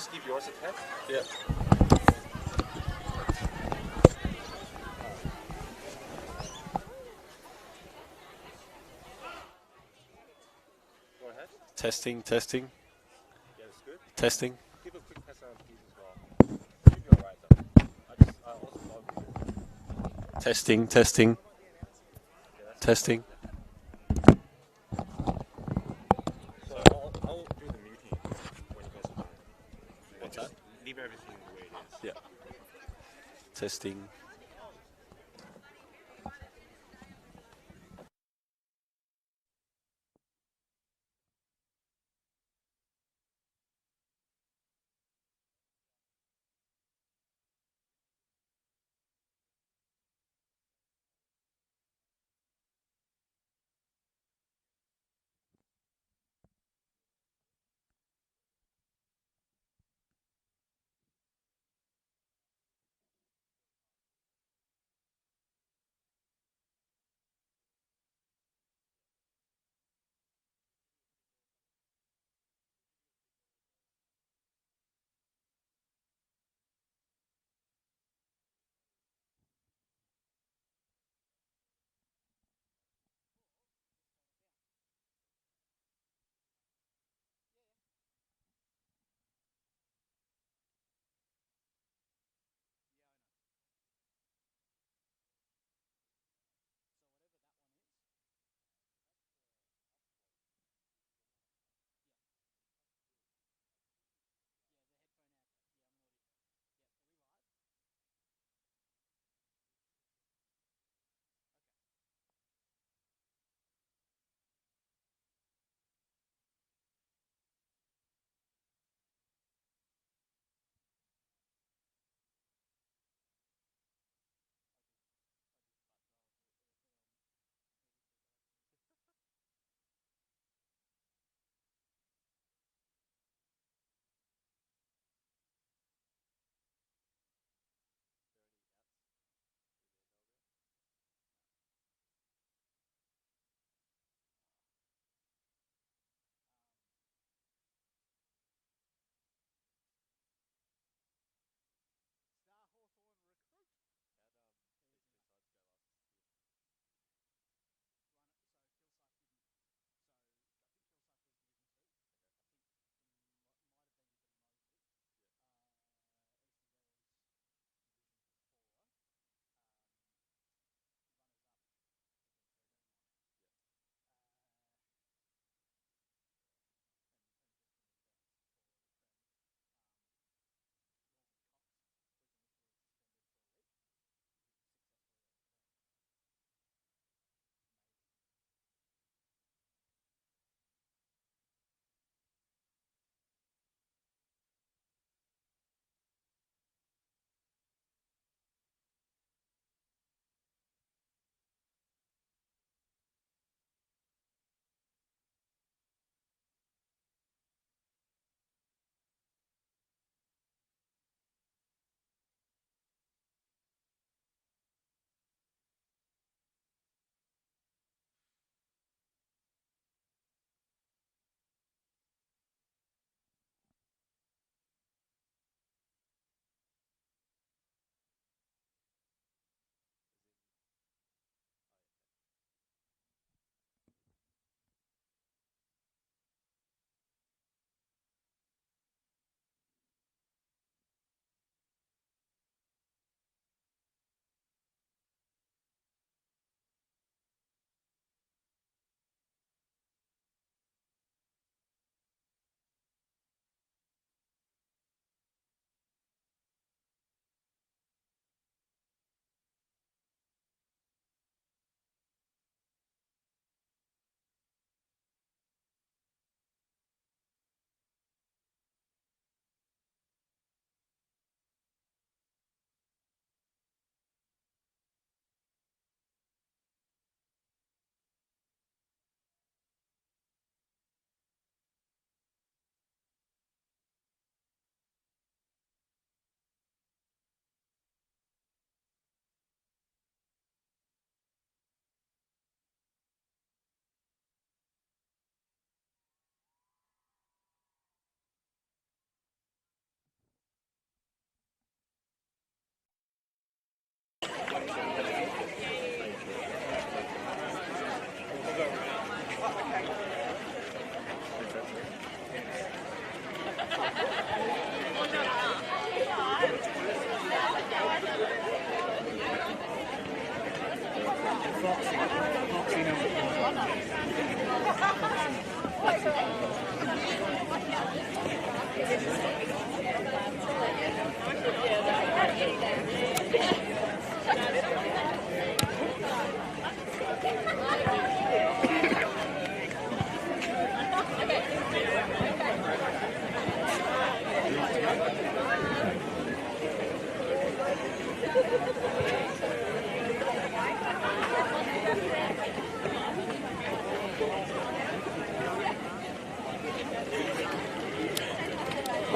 just give yours a test? Yeah. Go ahead. Testing, testing, Yeah, that's good. testing. Give a quick test on these as well. You'll be alright though. I also love you. Testing, testing, Yeah, that's testing. So I'll do the muting when you guys are done. What's Just that? leave everything the way it is. Yeah. Testing.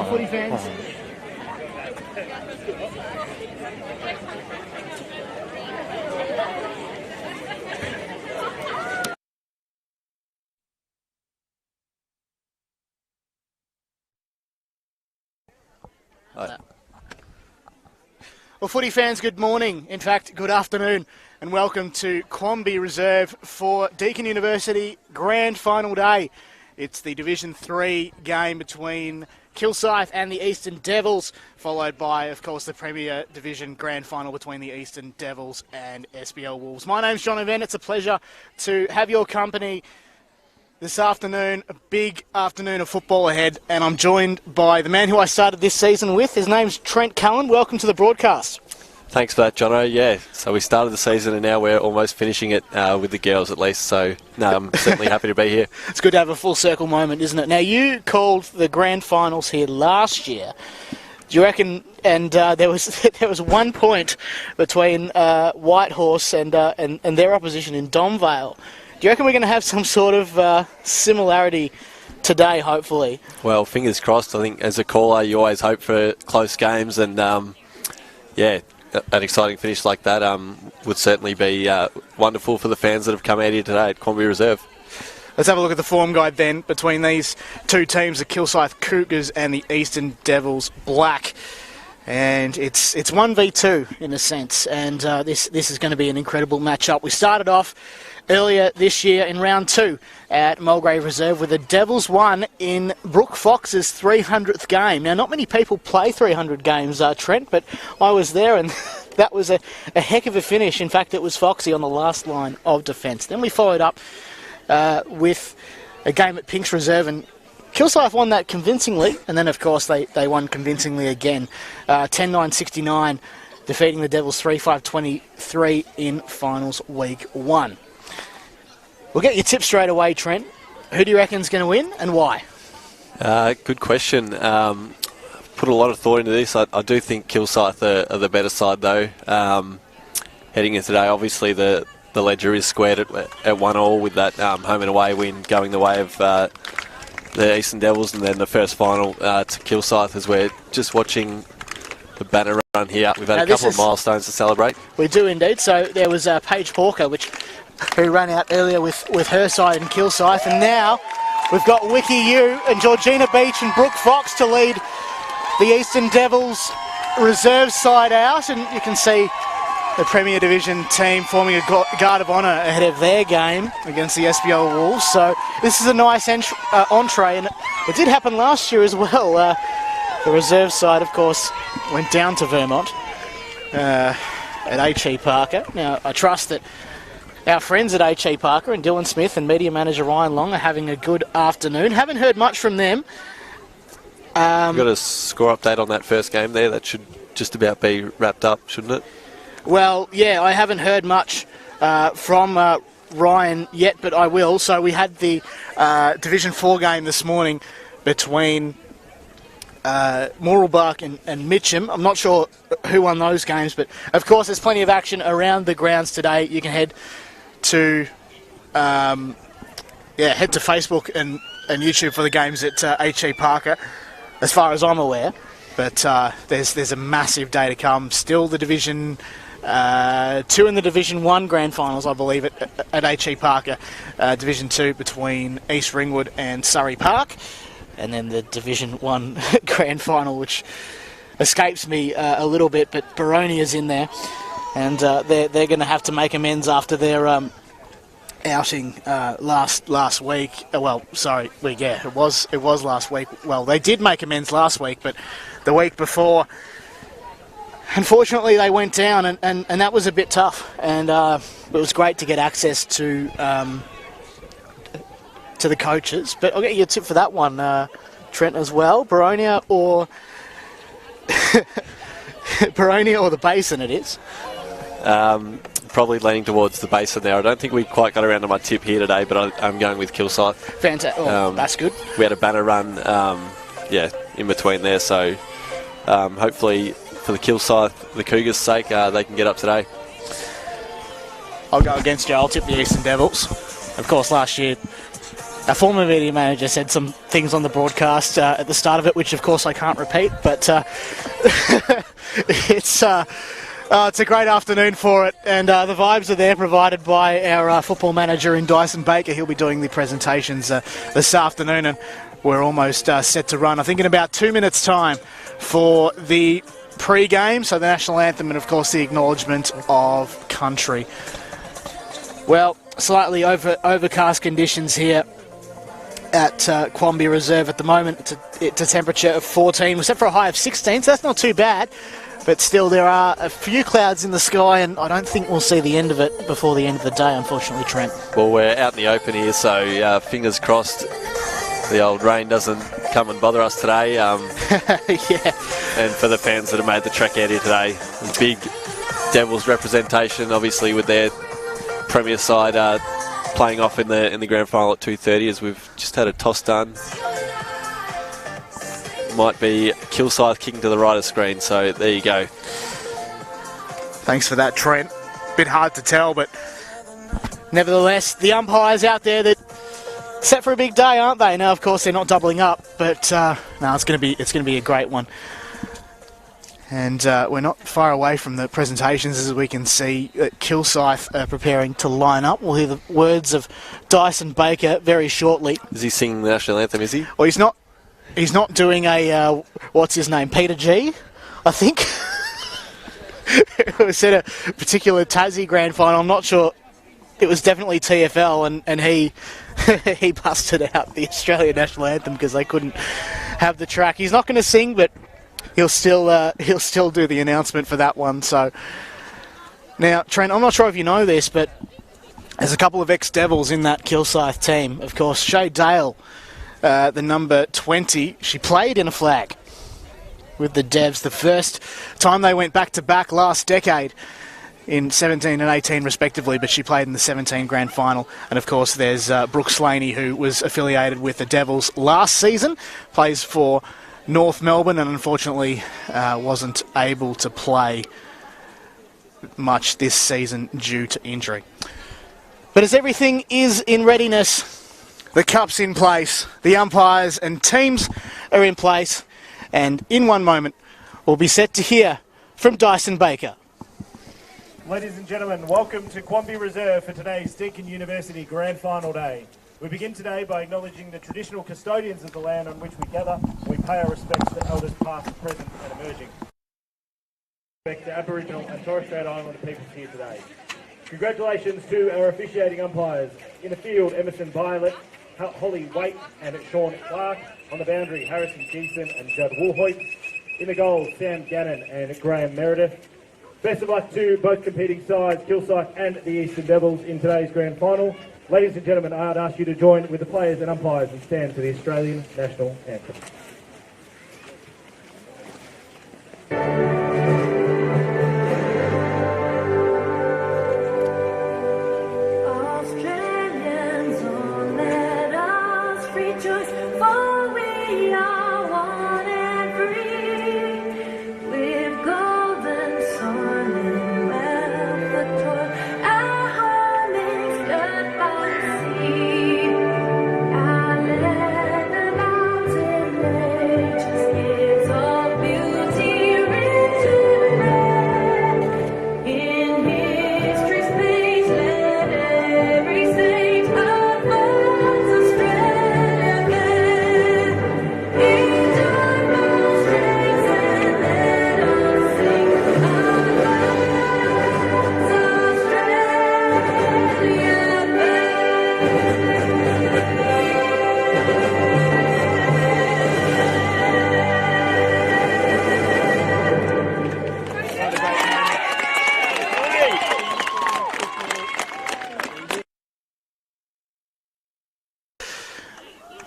Footy fans. Well, footy fans, good morning. In fact, good afternoon, and welcome to Quambee Reserve for Deakin University Grand Final Day. It's the Division 3 game between Kilsyth and the Eastern Devils, followed by, of course, the Premier Division Grand Final between the Eastern Devils and SBL Wolves. My name's John Event. It's a pleasure to have your company this afternoon. A big afternoon of football ahead, and I'm joined by the man who I started this season with. His name's Trent Cullen. Welcome to the broadcast. Thanks for that, Jono. Yeah, so we started the season and now we're almost finishing it with the girls at least. So, no, I'm certainly happy to be here. It's good to have a full circle moment, isn't it? Now, you called the grand finals here last year. Do you reckon? And there was 1 point between Whitehorse and their opposition in Domvale. Do you reckon we're going to have some sort of similarity today, hopefully? Well, fingers crossed. I think as a caller, you always hope for close games, and yeah, an exciting finish like that would certainly be wonderful for the fans that have come out here today at Quambee Reserve. Let's have a look at the form guide then between these two teams, the Kilsyth Cougars and the Eastern Devils Black. And it's 1v2 in a sense, and this is going to be an incredible matchup. We started off earlier this year in round 2 at Mulgrave Reserve with the Devils won in Brooke Fox's 300th game. Now, not many people play 300 games, Trent, but I was there, and that was a heck of a finish. In fact, it was Foxy on the last line of defence. Then we followed up with a game at Pinks Reserve, and Kilsyth won that convincingly, and then, of course, they won convincingly again, 10-9-69, defeating the Devils 3-5-23 in Finals Week 1. We'll get your tip straight away, Trent. Who do you reckon's going to win, and why? Good question. Put a lot of thought into this. I do think Kilsyth are the better side, though. Heading into today, obviously the ledger is squared at 1-1 with that home and away win going the way of the Eastern Devils, and then the first final to Kilsyth as we're just watching the banner run here. We've had a couple of milestones to celebrate. We do indeed. So there was Paige Hawker, who ran out earlier with her side in Kilsyth, and now we've got Wiki Yu and Georgina Beach and Brooke Fox to lead the Eastern Devils reserve side out, and you can see the Premier Division team forming a guard of honour ahead of their game against the SBL Wolves. So this is a nice entree, and it did happen last year as well. The reserve side, of course, went down to Vermont at H.E. Parker. Now, I trust that our friends at H.E. Parker and Dylan Smith and media manager Ryan Long are having a good afternoon. Haven't heard much from them. We've got a score update on that first game there. That should just about be wrapped up, shouldn't it? Well, yeah, I haven't heard much from Ryan yet, but I will. So we had the Division 4 game this morning between Moralbark and Mitcham. I'm not sure who won those games, but of course there's plenty of action around the grounds today. You can head to Facebook and YouTube for the games at H.E. Parker, as far as I'm aware. But there's a massive day to come. Still the Division 2 and the Division 1 grand finals, I believe, at H.E. Parker. Division 2 between East Ringwood and Surrey Park. And then the Division 1 grand final, which escapes me a little bit, but Baronia's in there. And they're going to have to make amends after their outing last week. It was last week. Well, they did make amends last week, but the week before, unfortunately, they went down, and that was a bit tough. And it was great to get access to the coaches. But I'll get you a tip for that one, Trent, as well. Baronia or Baronia or the Basin it is. Probably leaning towards the Basin there. I don't think we quite got around to my tip here today, but I'm going with Kilsyth. Fantastic. That's good. We had a banner run, in between there, so hopefully for the Kilsyth, the Cougars' sake, they can get up today. I'll go against you. I'll tip the Eastern Devils. Of course, last year, our former media manager said some things on the broadcast at the start of it, which of course I can't repeat, but it's a great afternoon for it, and the vibes are there, provided by our football manager in Dyson Baker. He'll be doing the presentations this afternoon, and we're almost set to run, I think, in about 2 minutes' time for the pre-game, so the national anthem and, of course, the acknowledgement of country. Well, slightly overcast conditions here at Quambee Reserve at the moment. It's a temperature of 14, except for a high of 16, so that's not too bad. But still, there are a few clouds in the sky, and I don't think we'll see the end of it before the end of the day, unfortunately, Trent. Well, we're out in the open here, so fingers crossed the old rain doesn't come and bother us today. Yeah. And for the fans that have made the trek out here today, big Devils representation, obviously, with their premier side playing off in the grand final at 2:30, as we've just had a toss done. Might be Kilsyth kicking to the right of screen, so there you go. Thanks for that, Trent. Bit hard to tell, but nevertheless, the umpires out there that set for a big day, aren't they? Now, of course, they're not doubling up, but it's going to be a great one. And we're not far away from the presentations, as we can see Kilsyth are preparing to line up. We'll hear the words of Dyson Baker very shortly. Is he singing the national anthem, is he? Well, he's not. He's not doing a, what's his name, Peter G, I think. It was at a particular Tassie grand final. I'm not sure. It was definitely TFL, and he he busted out the Australian national anthem because they couldn't have the track. He's not going to sing, but he'll still do the announcement for that one. So now, Trent, I'm not sure if you know this, but there's a couple of ex-Devils in that Kilsyth team. Of course, Shay Dale, the number 20, she played in a flag with the Devs the first time they went back-to-back last decade in 17 and 18 respectively, but she played in the 17 grand final. And of course there's Brooke Slaney, who was affiliated with the Devils last season, plays for North Melbourne, and unfortunately wasn't able to play much this season due to injury. But as everything is in readiness, the cup's in place, the umpires and teams are in place, and in one moment we'll be set to hear from Dyson Baker. Ladies and gentlemen, welcome to Quambee Reserve for today's Deakin University Grand Final Day. We begin today by acknowledging the traditional custodians of the land on which we gather. We pay our respects to elders past, present and emerging. Respect to Aboriginal and Torres Strait Islander peoples here today. Congratulations to our officiating umpires. In the field, Emerson Violet, Holly Waite and Sean Clark. On the boundary, Harrison Geeson and Judd Woolhoyt. In the goals, Sam Gannon and Graham Meredith. Best of luck to both competing sides, Kilsyth and the Eastern Devils, in today's grand final. Ladies and gentlemen, I'd ask you to join with the players and umpires and stand for the Australian National Anthem. Australians, oh, let us rejoice, for we are one and free. With golden soil and wealth of toil, our home is good by the sea. Our land and mountain ranges gives of beauty rich and rare. In history's page, let every saint of God's Australia bear.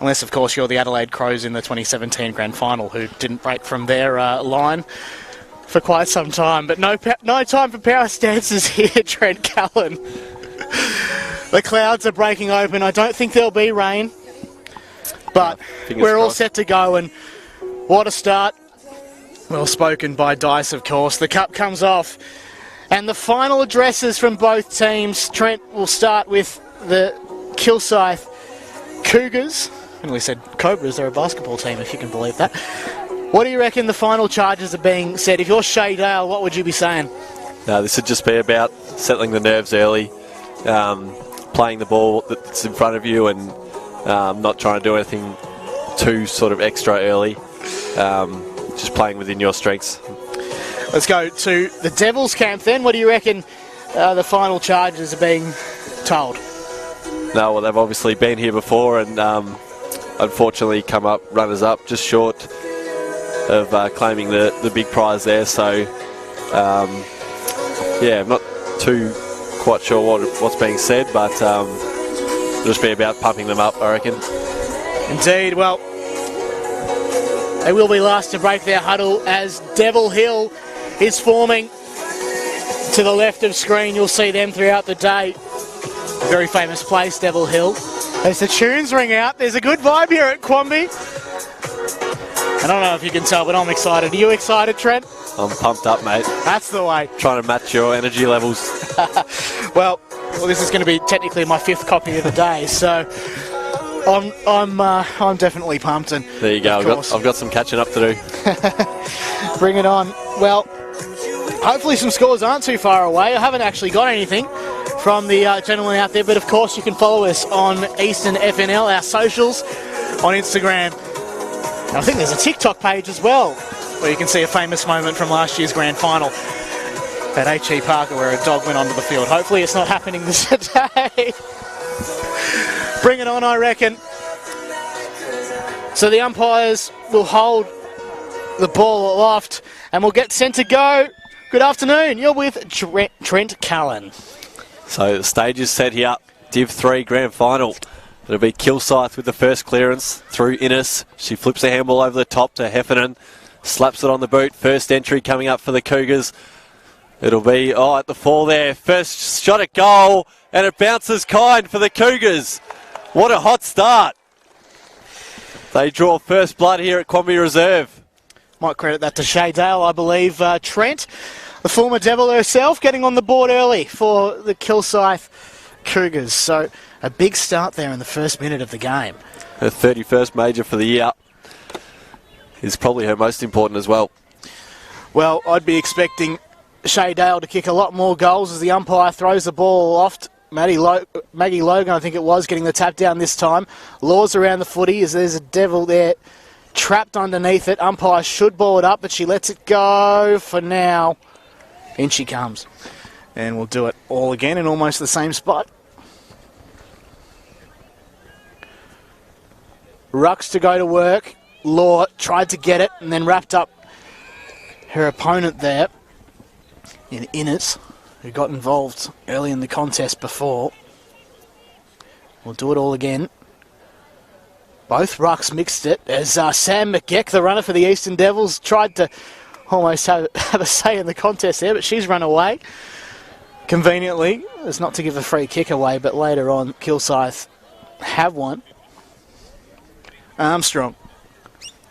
Unless, of course, you're the Adelaide Crows in the 2017 Grand Final, who didn't break from their line for quite some time. But no time for power stances here, Trent Callan. The clouds are breaking open. I don't think there'll be rain. But we're all set to go, and what a start. Well spoken by Dice, of course. The cup comes off, and the final addresses from both teams. Trent will start with the Kilsyth Cougars. And we said Cobras, they're a basketball team, if you can believe that. What do you reckon the final charges are being said? If you're Shay Dale, what would you be saying? No, this would just be about settling the nerves early, playing the ball that's in front of you, and not trying to do anything too sort of extra early. Just playing within your strengths. Let's go to the Devils camp then. What do you reckon the final charges are being told? No, well, they've obviously been here before and unfortunately come up runners-up, just short of claiming the big prize there. So, yeah, I'm not too quite sure what's being said, but it'll just be about pumping them up, I reckon. Indeed. Well, they will be last to break their huddle as Devil Hill is forming to the left of screen. You'll see them throughout the day. A very famous place, Devil Hill. As the tunes ring out, there's a good vibe here at Quambee. I don't know if you can tell, but I'm excited. Are you excited, Trent? I'm pumped up, mate. That's the way. Trying to match your energy levels. Well, this is going to be technically my 5th copy of the day, so I'm definitely pumped. And there you go. I've got some catching up to do. Bring it on. Well, hopefully some scores aren't too far away. I haven't actually got anything from the gentleman out there, but of course you can follow us on Eastern FNL, our socials, on Instagram. And I think there's a TikTok page as well, where you can see a famous moment from last year's Grand Final at H.E. Parker where a dog went onto the field. Hopefully it's not happening this day. Bring it on, I reckon. So the umpires will hold the ball aloft and we'll get sent to go. Good afternoon. You're with Trent Callan. So the stage is set here. Div 3 Grand Final. It'll be Kilsyth with the first clearance through Innes. She flips the handball over the top to Heffernan. Slaps it on the boot. First entry coming up for the Cougars. It'll be, at the fall there. First shot at goal, and it bounces kind for the Cougars. What a hot start. They draw first blood here at Quambee Reserve. Might credit that to Shay Dale, I believe. Trent, the former Devil herself, getting on the board early for the Kilsyth Cougars. So a big start there in the first minute of the game. Her 31st major for the year is probably her most important as well. Well, I'd be expecting Shay Dale to kick a lot more goals as the umpire throws the ball aloft. Maggie Logan, I think it was, getting the tap down this time. Laws around the footy as there's a Devil there trapped underneath it. Umpire should ball it up, but she lets it go for now. In she comes. And we'll do it all again in almost the same spot. Rucks to go to work. Law tried to get it and then wrapped up her opponent there in Innes, who got involved early in the contest before. We'll do it all again. Both rucks mixed it as Sam McGeck, the runner for the Eastern Devils, tried to almost have a say in the contest there, but she's run away. Conveniently, it's not to give a free kick away, but later on, Kilsyth have one. Armstrong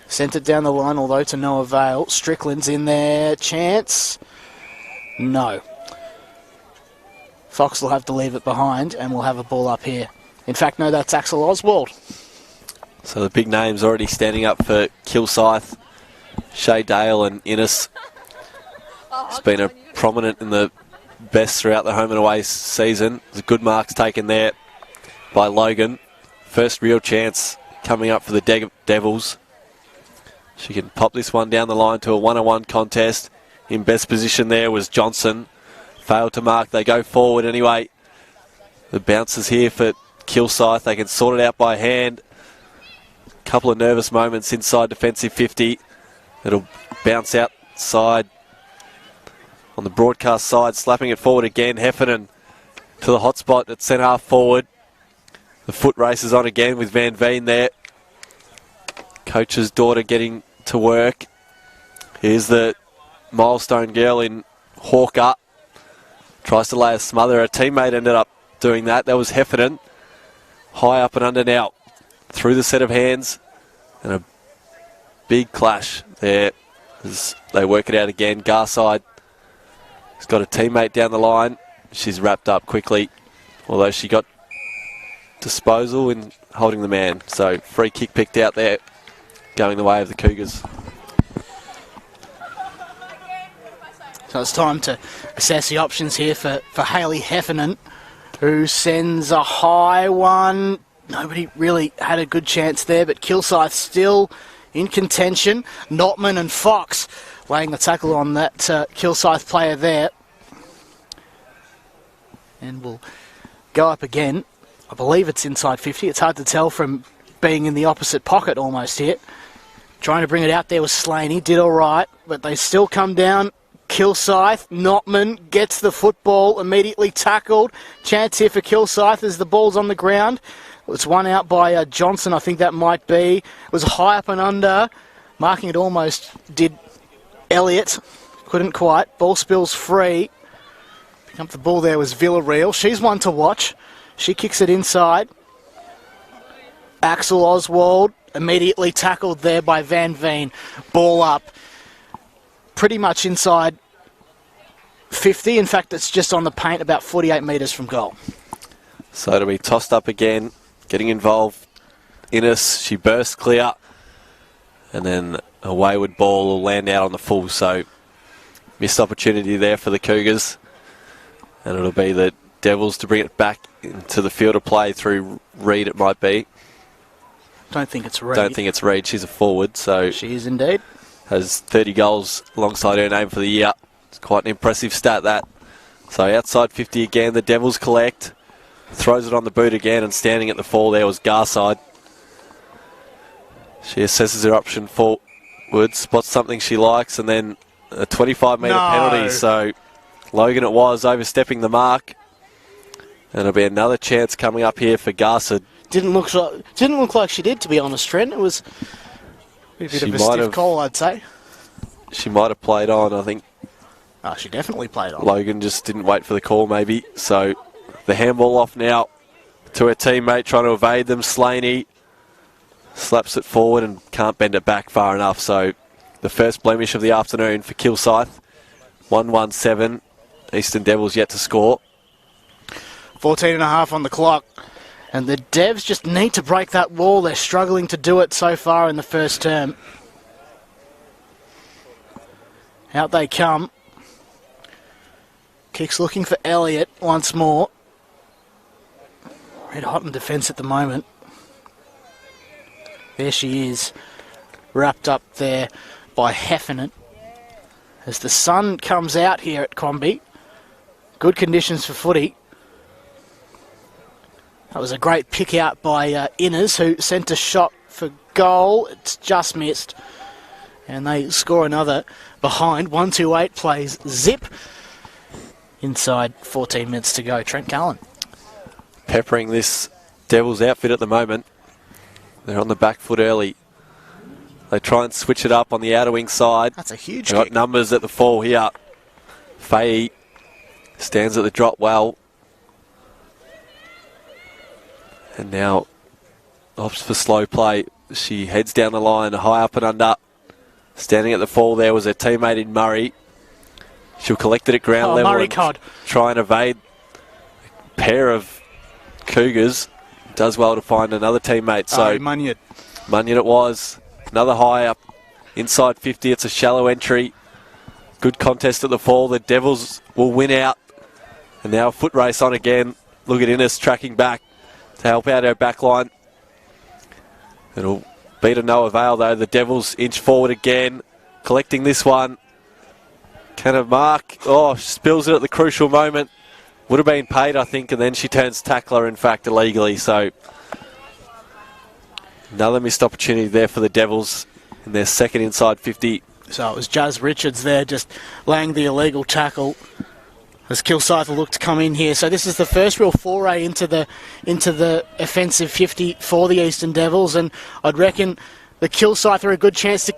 sent it down the line, although to no avail. Strickland's in there. Chance? No. Fox will have to leave it behind, and we'll have a ball up here. In fact, no, that's Axel Oswald. So the big names already standing up for Kilsyth. Shay Dale and Innes. It's been a prominent in the best throughout the home and away season. There's good marks taken there by Logan. First real chance coming up for the Devils. She can pop this one down the line to a 1-on-1 contest. In best position there was Johnson. Failed to mark. They go forward anyway. The bounces here for Kilsyth. They can sort it out by hand. Couple of nervous moments inside defensive 50. It'll bounce outside on the broadcast side, slapping it forward again. Heffernan to the hot spot at centre half forward. The foot races on again with Van Veen there. coach's daughter getting to work. Here's the milestone girl in Hawker. Tries to lay a smother. Her teammate ended up doing that. That was Heffernan. High up and under now. Through the set of hands. And a big clash there as they work it out again. Garside has got a teammate down the line. She's wrapped up quickly, although she got disposal in holding the man. So free kick picked out there, going the way of the Cougars. So it's time to assess the options here for Hayley Heffernan, who sends a high one. Nobody really had a good chance there, but Kilsyth still in contention. Notman and Fox laying the tackle on that Kilsyth player there. And we'll go up again. I believe it's inside 50. It's hard to tell from being in the opposite pocket almost here. Trying to bring it out there was Slaney. Did all right, but they still come down. Kilsyth, Notman gets the football, immediately tackled. Chance here for Kilsyth as the ball's on the ground. It's one out by Johnson, I think that might be. It was high up and under. Marking it almost did Elliott. Couldn't quite. Ball spills free. Picking up the ball there was Villarreal. She's one to watch. She kicks it inside. Axel Oswald immediately tackled there by Van Veen. Ball up. Pretty much inside 50. In fact, it's just on the paint, about 48 metres from goal. So it'll be tossed up again. Getting involved. Innes, she bursts clear. And then a wayward ball will land out on the full. So missed opportunity there for the Cougars. And it'll be the Devils to bring it back into the field of play through Reid, it might be. Don't think it's Reid. Don't think it's Reid. She's a forward. So she is indeed. Has 30 goals alongside her name for the year. It's quite an impressive stat, that. So outside 50 again, the Devils collect. Throws it on the boot again, and standing at the fall there was Garside. She assesses her option forward, spots something she likes, and then a 25-metre penalty. So Logan it was, overstepping the mark. And it'll be another chance coming up here for Garside. Didn't look like she did, to be honest, Trent. It was a bit of a stiff call, I'd say. She might have played on, I think. Oh, she definitely played on. Logan just didn't wait for the call, maybe. So the handball off now to her teammate, trying to evade them. Slaney slaps it forward and can't bend it back far enough. So the first blemish of the afternoon for Kilsyth. 1-1-7. Eastern Devils yet to score. 14.5 on the clock. And the Devs just need to break that wall. They're struggling to do it so far in the first term. Out they come. Kicks looking for Elliott once more. Red hot in defence at the moment. There she is. Wrapped up there by Heffernan. As the sun comes out here at Quambee. Good conditions for footy. That was a great pick out by Innes, who sent a shot for goal. It's just missed. And they score another behind. 1-2-8 plays zip. Inside 14 minutes to go. Trent Cullen. Peppering this Devils outfit at the moment. They're on the back foot early. They try and switch it up on the outer wing side. That's a huge They've got kick. numbers at the fall here. Faye stands at the drop well. And now opts for slow play. She heads down the line, high up and under. Standing at the fall there was her teammate in Murray. She'll collect it at ground level Murray and Cod. try and evade a pair of Cougars. Does well to find another teammate. So Munyard. Munyard it was. Another high up inside 50. It's a shallow entry. Good contest at the fall. The Devils will win out. And now a foot race on again. Look at Innes tracking back to help out her back line. It'll be to no avail though. The Devils inch forward again. Collecting this one. Can it mark? Oh, spills it at the crucial moment. Would have been paid, I think, and then she turns tackler, in fact, illegally. So another missed opportunity there for the Devils in their second inside 50. So it was Jazz Richards there just laying the illegal tackle as Kilsyth will look to come in here. So this is the first real foray into the offensive 50 for the Eastern Devils, and I'd reckon the Kilsyth are a good chance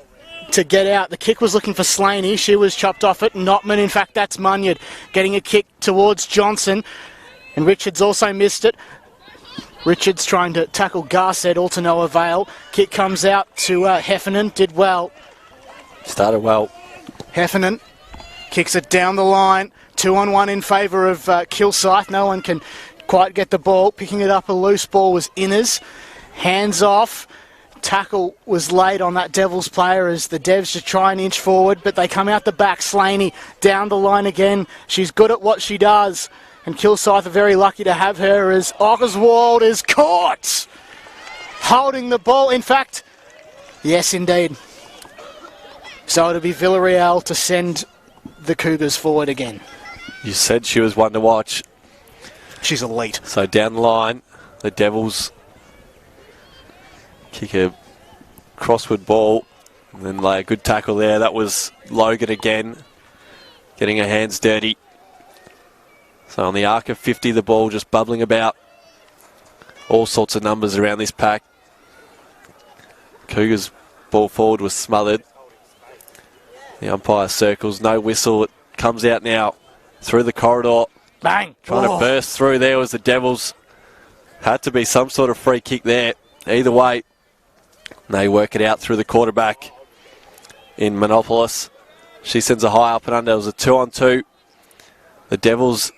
to get out. The kick was looking for Slaney. She was chopped off it. Notman, in fact, that's Munyard getting a kick towards Johnson. And Richards also missed it. Richards trying to tackle Garsed, all to no avail. Kick comes out to Heffernan, did well. Started well. Heffernan kicks it down the line. 2-on-1 in favour of Kilsyth. No one can quite get the ball. Picking it up, a loose ball was Innes. Hands off. Tackle was laid on that Devils player as the Devs just try and inch forward, but they come out the back. Slaney down the line again. She's good at what she does. And Kilsyth are very lucky to have her as Oswald is caught. Holding the ball. In fact, yes, indeed. So it'll be Villarreal to send the Cougars forward again. You said she was one to watch. She's elite. So down the line, the Devils kick a crossword ball and then lay a good tackle there. That was Logan again, getting her hands dirty. So on the arc of 50, the ball just bubbling about. All sorts of numbers around this pack. Cougars' ball forward was smothered. The umpire circles, no whistle. It comes out now through the corridor. Bang! Trying to burst through there was the Devils. Had to be some sort of free kick there. Either way, they work it out through the quarterback in Monopolis. She sends a high up and under. It was a 2-on-2. The Devils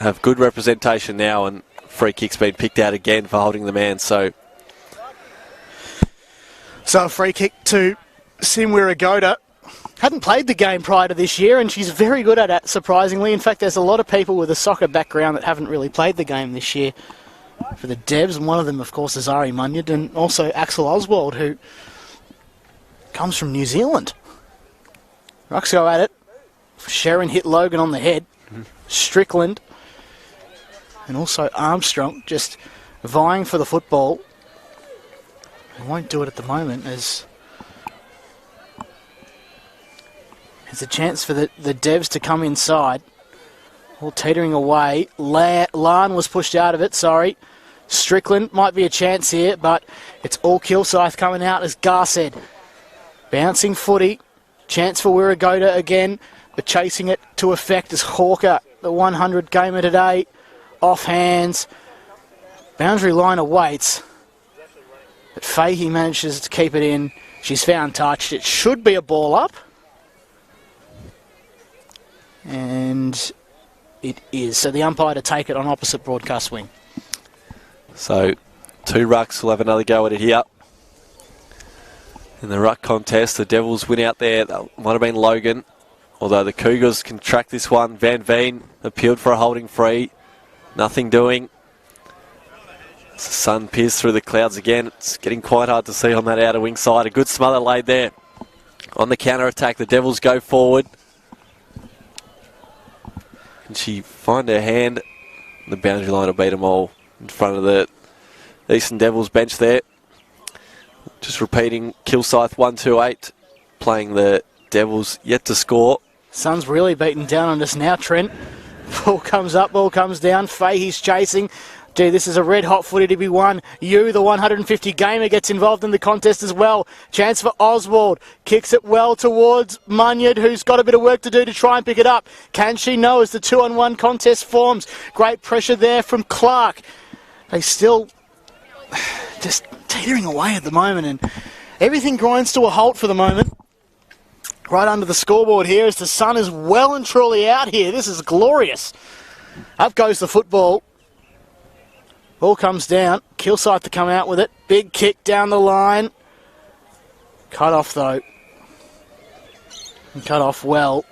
have good representation now, and free kick's been picked out again for holding the man. So a free kick to Simwiragoda. Hadn't played the game prior to this year, and she's very good at it, surprisingly. In fact, there's a lot of people with a soccer background that haven't really played the game this year for the Devs, and one of them, of course, is Ari Munyard, and also Axel Oswald, who comes from New Zealand. Rucks go at it. Sharon hit Logan on the head. Strickland and also Armstrong just vying for the football. They won't do it at the moment as there's a chance for the Devs to come inside. All teetering away. Lan was pushed out of it, sorry. Strickland might be a chance here, but it's all Kilsyth coming out as Garsed. Bouncing footy. Chance for Wirragoda again, but chasing it to effect as Hawker, the 100 gamer today, off hands. Boundary line awaits, but Fahey manages to keep it in. She's found touched. It should be a ball up. And it is. So the umpire to take it on opposite broadcast wing. So 2 rucks will have another go at it here. In the ruck contest, the Devils win out there. That might have been Logan. Although the Cougars can track this one. Van Veen appealed for a holding free. Nothing doing. As the sun peers through the clouds again. It's getting quite hard to see on that outer wing side. A good smother laid there. On the counter-attack, the Devils go forward. Can she find her hand? The boundary line will beat them all in front of the Eastern Devils bench there. Just repeating, Kilsyth 1-2-8, playing the Devils yet to score. Sun's really beaten down on us now, Trent. Ball comes up, ball comes down. Fahey's chasing. Gee, this is a red-hot footy to be won. You, the 150 gamer, gets involved in the contest as well. Chance for Oswald. Kicks it well towards Munyard, who's got a bit of work to do to try and pick it up. Can she? No, as the 2-on-1 contest forms. Great pressure there from Clark. They still just teetering away at the moment, and everything grinds to a halt for the moment. Right under the scoreboard here as the sun is well and truly out here. This is glorious. Up goes the football. Ball comes down. Kilsyth to come out with it. Big kick down the line. Cut off though. And cut off well.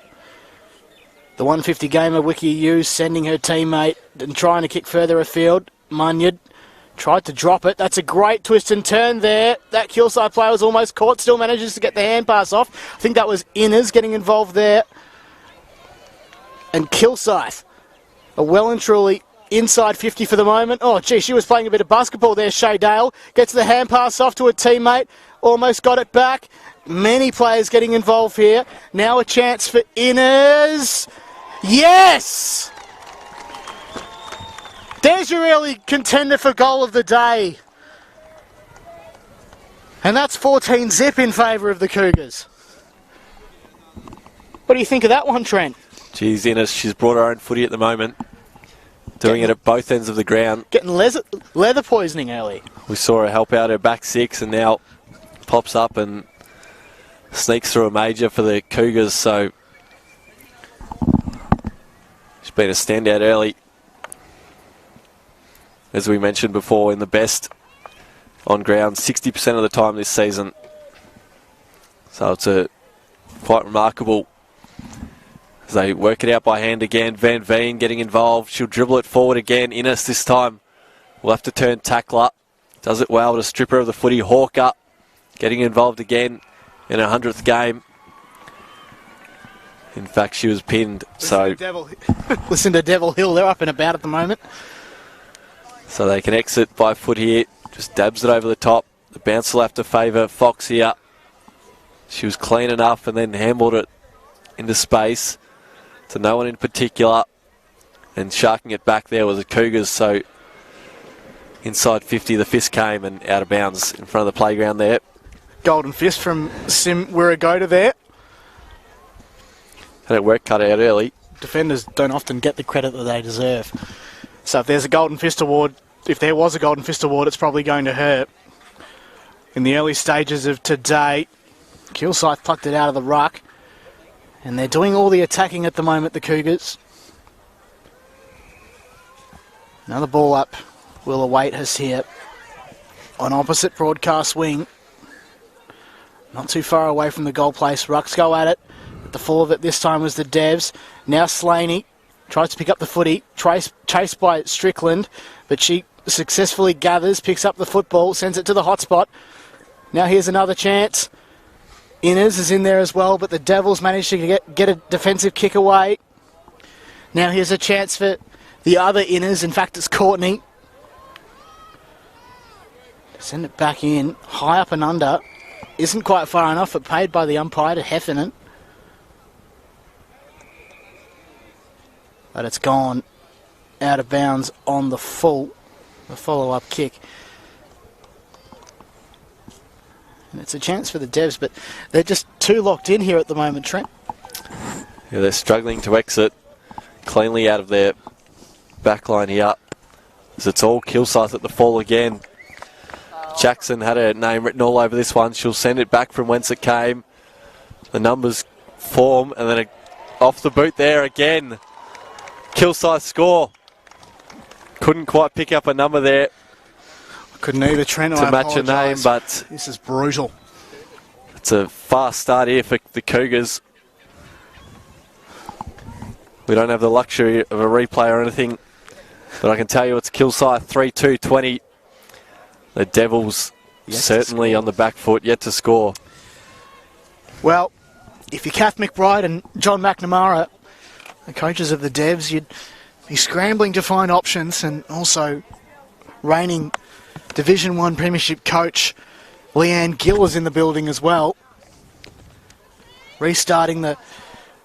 The 150 gamer Wiki U sending her teammate and trying to kick further afield. Munyard tried to drop it. That's a great twist and turn there. That Kilsyth player was almost caught. Still manages to get the hand pass off. I think that was Innes getting involved there. And Kilsyth are well and truly inside 50 for the moment. Oh, gee, she was playing a bit of basketball there, Shay Dale. Gets the hand pass off to a teammate. Almost got it back. Many players getting involved here. Now a chance for Innes. Yes! There's your early contender for goal of the day. And that's 14 zip in favour of the Cougars. What do you think of that one, Trent? Geez, Innes, she's brought her own footy at the moment. Doing it at both ends of the ground. Getting leather poisoning early. We saw her help out her back six and now pops up and sneaks through a major for the Cougars. So she's been a standout early. As we mentioned before, in the best on ground 60% of the time this season. So it's a quite remarkable as they work it out by hand again. Van Veen getting involved. She'll dribble it forward again. Innes this time will have to turn tackler. Does it well to stripper of the footy. Hawker getting involved again in her 100th game. In fact, she was pinned. Listen to Devil Hill. They're up and about at the moment. So they can exit by foot here. Just dabs it over the top. The bounce will have to favour Fox here. She was clean enough and then handled it into space to no one in particular. And sharking it back there was the Cougars. So inside 50, the fist came and out of bounds in front of the playground there. Golden fist from Sim Wirragota there. Had her work cut out early. Defenders don't often get the credit that they deserve. So if there's a Golden Fist award, if there was a Golden Fist award, it's probably going to her. In the early stages of today, Kilsyth plucked it out of the ruck. And they're doing all the attacking at the moment, the Cougars. Another ball up will await us here on opposite broadcast wing. Not too far away from the goal place. Rucks go at it. At the full of it this time was the Devs. Now Slaney tries to pick up the footy. Chased by Strickland. But she successfully gathers, picks up the football, sends it to the hotspot. Now here's another chance. Innes is in there as well, but the Devils managed to get a defensive kick away. Now here's a chance for the other Innes. In fact, it's Courtney. Send it back in. High up and under. Isn't quite far enough, but paid by the umpire to Heffernan. But it's gone out of bounds on the follow-up kick. And it's a chance for the Devs, but they're just too locked in here at the moment, Trent. Yeah, they're struggling to exit cleanly out of their back line here. As it's all Kilsyth at the fall again. Jackson had her name written all over this one. She'll send it back from whence it came. The numbers form, and then off the boot there again. Kilsyth score. Couldn't quite pick up a number there. Couldn't either, Trent. To match a name, but this is brutal. It's a fast start here for the Cougars. We don't have the luxury of a replay or anything, but I can tell you it's Kilsyth 3-2-20. The Devils certainly on the back foot, yet to score. Well, if you're Kath McBride and John McNamara, the coaches of the Devs, you'd be scrambling to find options, and also reigning Division 1 Premiership coach Leanne Gill is in the building as well. Restarting the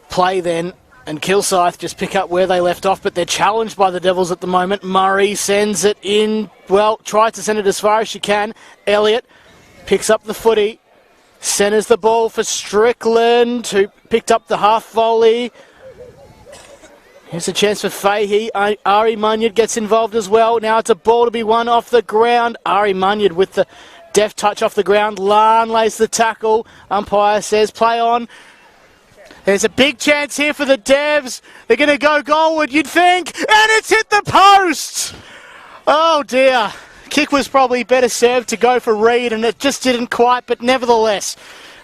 play then, and Kilsyth just pick up where they left off, but they're challenged by the Devils at the moment. Murray sends it in, well, tries to send it as far as she can. Elliott picks up the footy, centres the ball for Strickland, who picked up the half volley. Here's a chance for Fahey. Ari Munyard gets involved as well. Now it's a ball to be won off the ground. Ari Munyard with the deft touch off the ground. Larn lays the tackle. Umpire says play on. There's a big chance here for the Devs. They're going to go goalward, you'd think. And it's hit the post! Oh dear. Kick was probably better served to go for Reed, and it just didn't quite, but nevertheless,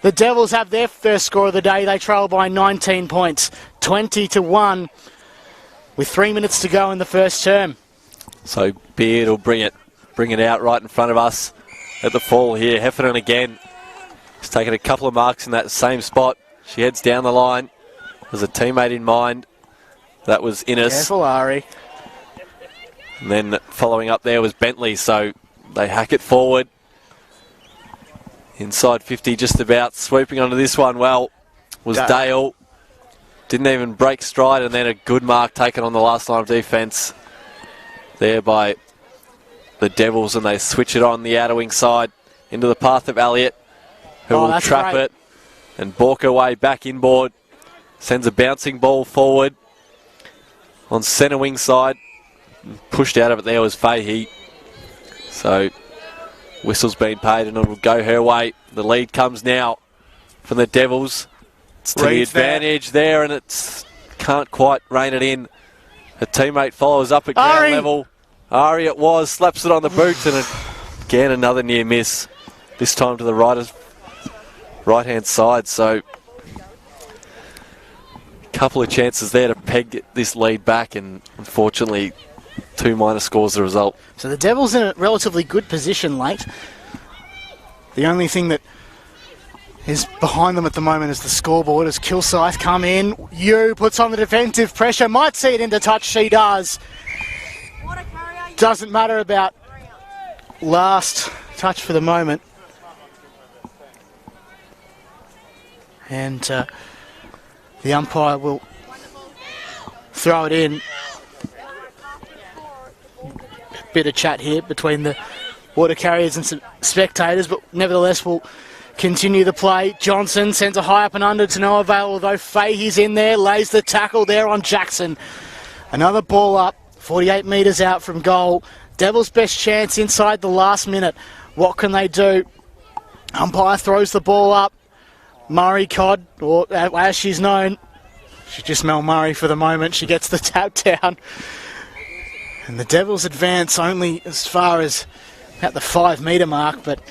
the Devils have their first score of the day. They trail by 19 points, 20-1, with 3 minutes to go in the first term. So Beard will bring it out right in front of us at the fall here. Heffernan again. He's taken a couple of marks in that same spot. She heads down the line. There's a teammate in mind. That was Innes. Careful, Ari. And then following up there was Bentley, so they hack it forward. Inside 50 just about. Swooping onto this one, well, was Dale. Didn't even break stride, and then a good mark taken on the last line of defence there by the Devils, and they switch it on the outer wing side. into the path of Elliott, who Oh, will that's trap great. it and balk her way back inboard. Sends a bouncing ball forward on centre wing side. Pushed out of it there was Fahey. So whistle's been paid and it'll go her way. The lead comes now from the Devils. It's to the Reed's there. advantage there, and it's can't quite rein it in. Her teammate follows up at ground Ari! level. Ari it was, slaps it on the boot, and again another near miss. This time to the right-hand side. So a couple of chances there to peg this lead back, and unfortunately 2 minor scores the result. So the Devils in a relatively good position late. The only thing that is behind them at the moment is the scoreboard as Kilsyth come in. Yu puts on the defensive pressure. Might see it into touch. She does. Doesn't matter about last touch for the moment. And the umpire will throw it in. Bit of chat here between the water carriers and some spectators, but nevertheless we'll continue the play. Johnson sends a high up and under to no avail, although Fahey's in there, lays the tackle there on Jackson. Another ball up, 48 metres out from goal. Devils' best chance inside the last minute. What can they do? Umpire throws the ball up. Murray Codd, or as she's known, she's just Mel Murray for the moment. She gets the tap down. And the Devils advance only as far as at the 5 metre mark, but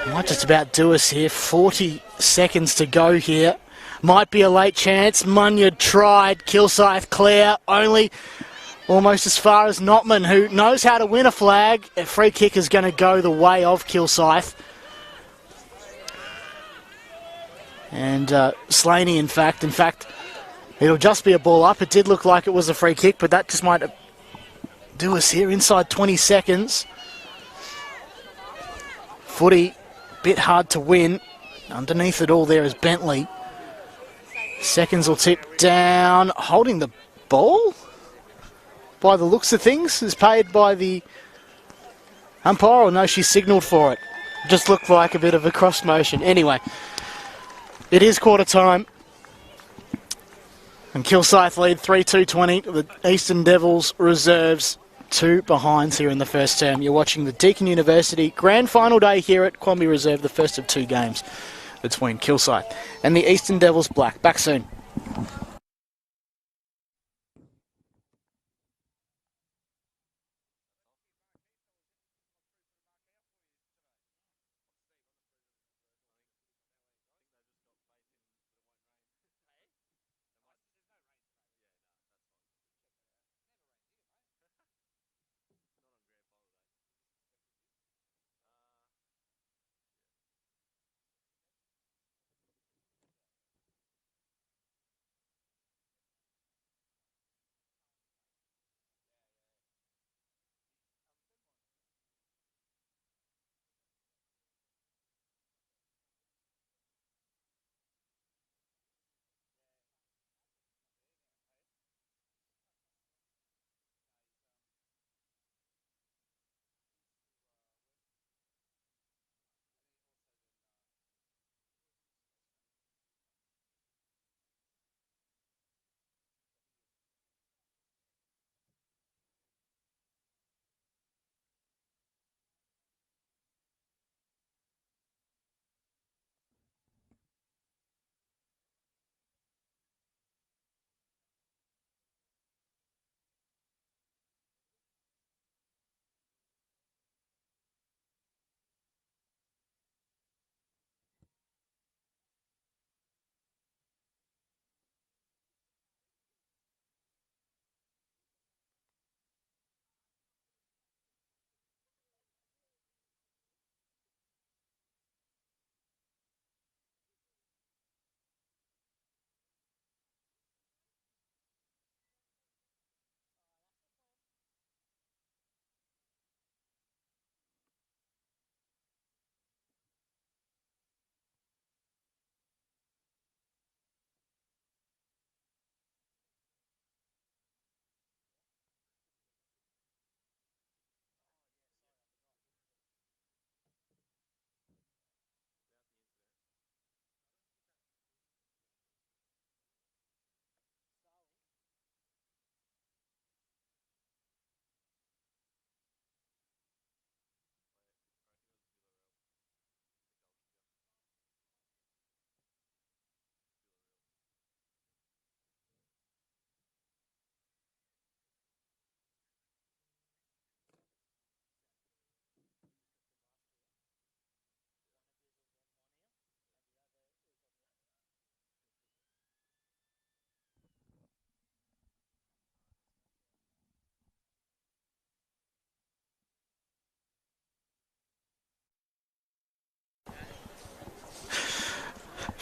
might just about do us here. 40 seconds to go here. Might be a late chance. Munyard tried. Kilsyth clear. Only almost as far as Notman, who knows how to win a flag. A free kick is going to go the way of Kilsyth. And Slaney, in fact, it'll just be a ball up. It did look like it was a free kick, but that just might do us here inside 20 seconds. Footy, bit hard to win. Underneath it all there is Bentley. Seconds will tip down. Holding the ball, by the looks of things, is paid by the umpire, or no, she signalled for it. Just looked like a bit of a cross motion. Anyway, it is quarter time. And Kilsyth lead 3-2-20. The Eastern Devils reserves 2 behinds here in the first term. You're watching the Deakin University grand final day here at Quambee Reserve, the first of 2 games between Kilsyth and the Eastern Devils Black. Back soon.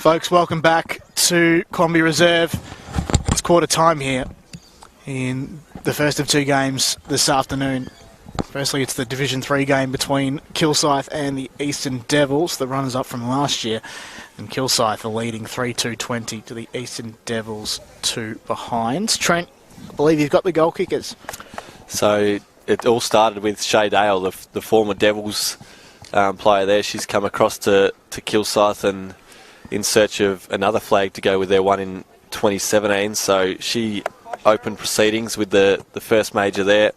Folks, welcome back to Quambee Reserve. It's quarter time here in the first of two games this afternoon. Firstly, it's the Division 3 game between Kilsyth and the Eastern Devils, the runners-up from last year. And Kilsyth are leading 3-2-20 to the Eastern Devils 2 behind. Trent, I believe you've got the goal kickers. So it all started with Shay Dale, the former Devils player there. She's come across to Kilsyth and in search of another flag to go with their one in 2017. So she opened proceedings with the first major there,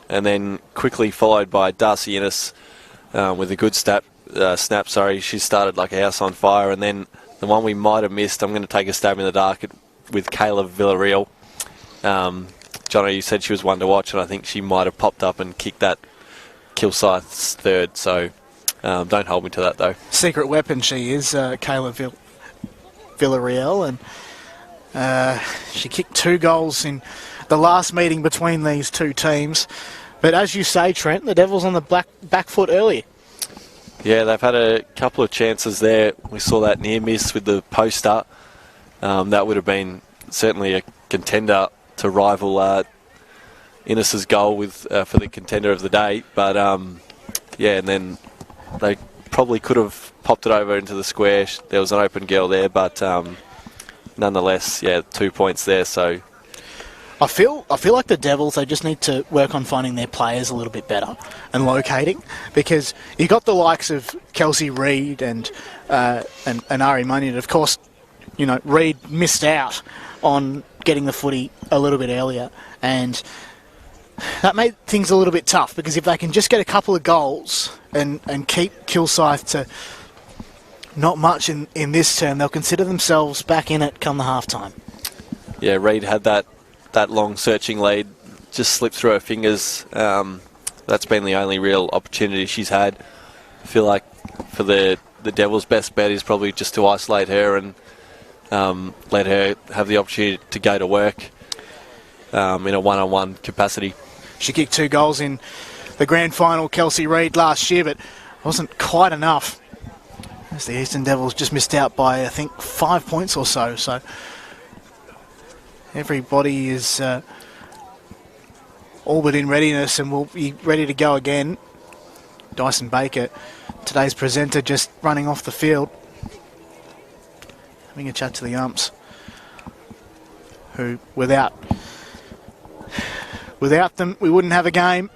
and then quickly followed by Darcy Innes with a good snap. She started like a house on fire, and then the one we might have missed, I'm going to take a stab in the dark with Kayla Villarreal. Jono, you said she was one to watch, and I think she might have popped up and kicked that Kilsyth's third, so don't hold me to that though. Secret weapon she is, Kayla Villarreal, and she kicked 2 goals in the last meeting between these two teams. But as you say, Trent, the Devils on the back foot earlier. Yeah, they've had a couple of chances there. We saw that near miss with the poster. That would have been certainly a contender to rival Innes's goal with for the contender of the day. But yeah, and then they probably could have popped it over into the square. There was an open girl there, but nonetheless, yeah, 2 points there. So I feel like the Devils, they just need to work on finding their players a little bit better and locating, because you got the likes of Kelsey Reid and Ari Munyon. Of course, you know, Reid missed out on getting the footy a little bit earlier, and that made things a little bit tough, because if they can just get a couple of goals and keep Kilsyth to not much in this term, they'll consider themselves back in it come the half-time. Yeah, Reid had that long searching lead, just slipped through her fingers. That's been the only real opportunity she's had. I feel like for the Devils' best bet is probably just to isolate her and let her have the opportunity to go to work in a one-on-one capacity. She kicked 2 goals in the grand final, Kelsey Reid, last year, but wasn't quite enough, as the Eastern Devils just missed out by, I think, 5 points or so. So everybody is all but in readiness and will be ready to go again. Dyson Baker, today's presenter, just running off the field, having a chat to the umps, who without them we wouldn't have a game.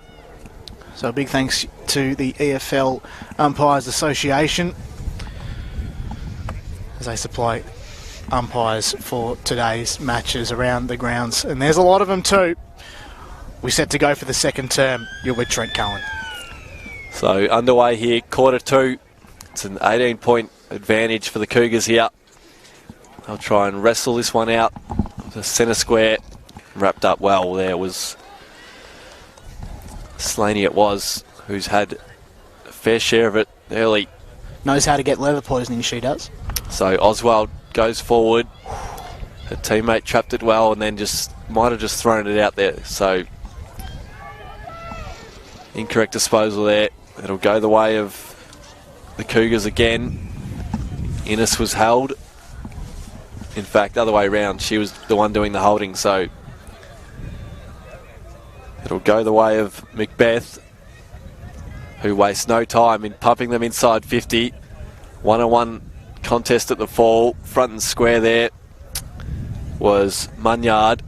So a big thanks to the EFL Umpires Association as they supply umpires for today's matches around the grounds, and there's a lot of them too. We're set to go for the second term. You're with Trent Cohen. So underway here, quarter 2. It's an 18-point advantage for the Cougars here. They'll try and wrestle this one out. The centre square wrapped up well. There was Slaney, it was, who's had a fair share of it early. Knows how to get leather poisoning, she does. So Oswald goes forward. Her teammate trapped it well and then might have just thrown it out there. So incorrect disposal there. It'll go the way of the Cougars again. Innes was held. In fact, other way around, she was the one doing the holding. So it'll go the way of Macbeth, who wastes no time in pumping them inside 50. 1-on-1 contest at the fall. Front and square there was Munyard.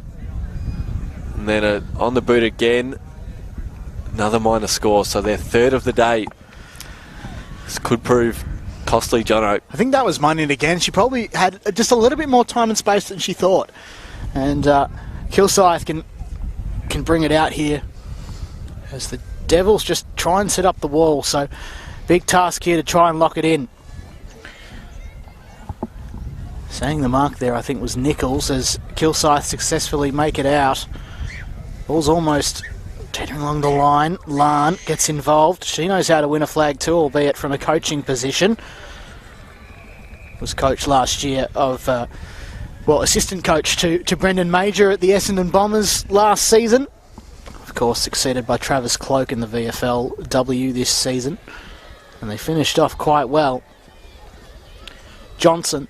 And then on the boot again. Another minor score. So their third of the day. This could prove costly, Jono. I think that was Munyon again. She probably had just a little bit more time and space than she thought. And Kilsyth can bring it out here as the Devils just try and set up the wall. So big task here to try and lock it in. Saying the mark there, I think, was Nichols, as Kilsyth successfully make it out. Ball's almost teetering along the line. Lan gets involved. She knows how to win a flag too, albeit from a coaching position. Was coach last year of, assistant coach to Brendan Major at the Essendon Bombers last season. Of course, succeeded by Travis Cloak in the VFLW this season. And they finished off quite well. Johnson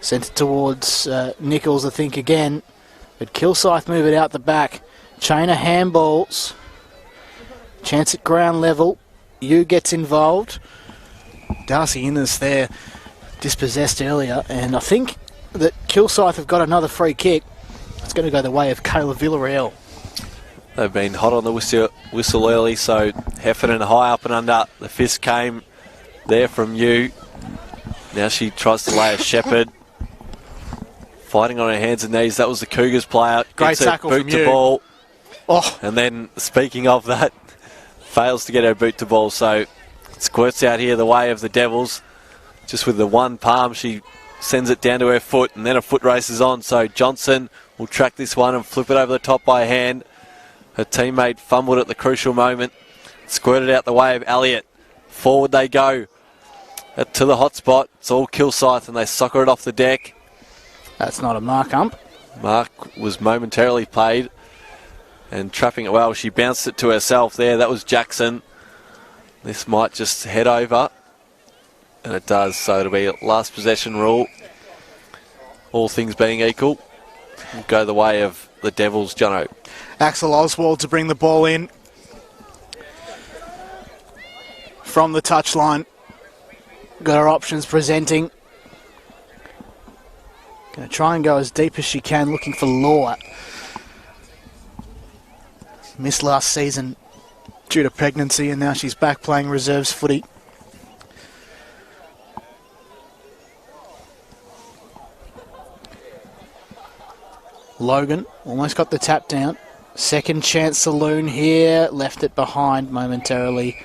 Sent it towards Nichols, I think, again. But Kilsyth move it out the back. Chain of handballs. Chance at ground level. Yu gets involved. Darcy Innes there, dispossessed earlier. And I think that Kilsyth have got another free kick. It's going to go the way of Kayla Villarreal. They've been hot on the whistle early, so Heffernan high up and under. The fist came there from Yu. Now she tries to lay a Shepherd. Fighting on her hands and knees. That was the Cougars player. Great tackle boot from to Yu. ball. Oh, And then, speaking of that, fails to get her boot to ball. So squirts out here the way of the Devils. Just with the one palm, she sends it down to her foot, and then a foot race is on. So Johnson will track this one and flip it over the top by hand. Her teammate fumbled at the crucial moment. Squirted out the way of Elliott. Forward they go. To the hot spot. It's all Kilsyth, and they soccer it off the deck. that's not a mark ump. Mark was momentarily played and trapping it well. She bounced it to herself there. That was Jackson. This might just head over. And it does. So it'll be a last possession rule. All things being equal. Will go the way of the Devils, Jono. Axel Oswald to bring the ball in from the touchline. Got her options presenting. Going to try and go as deep as she can, looking for Law. Missed last season due to pregnancy, and now she's back playing reserves footy. Logan almost got the tap down. Second chance saloon here. Left it behind momentarily.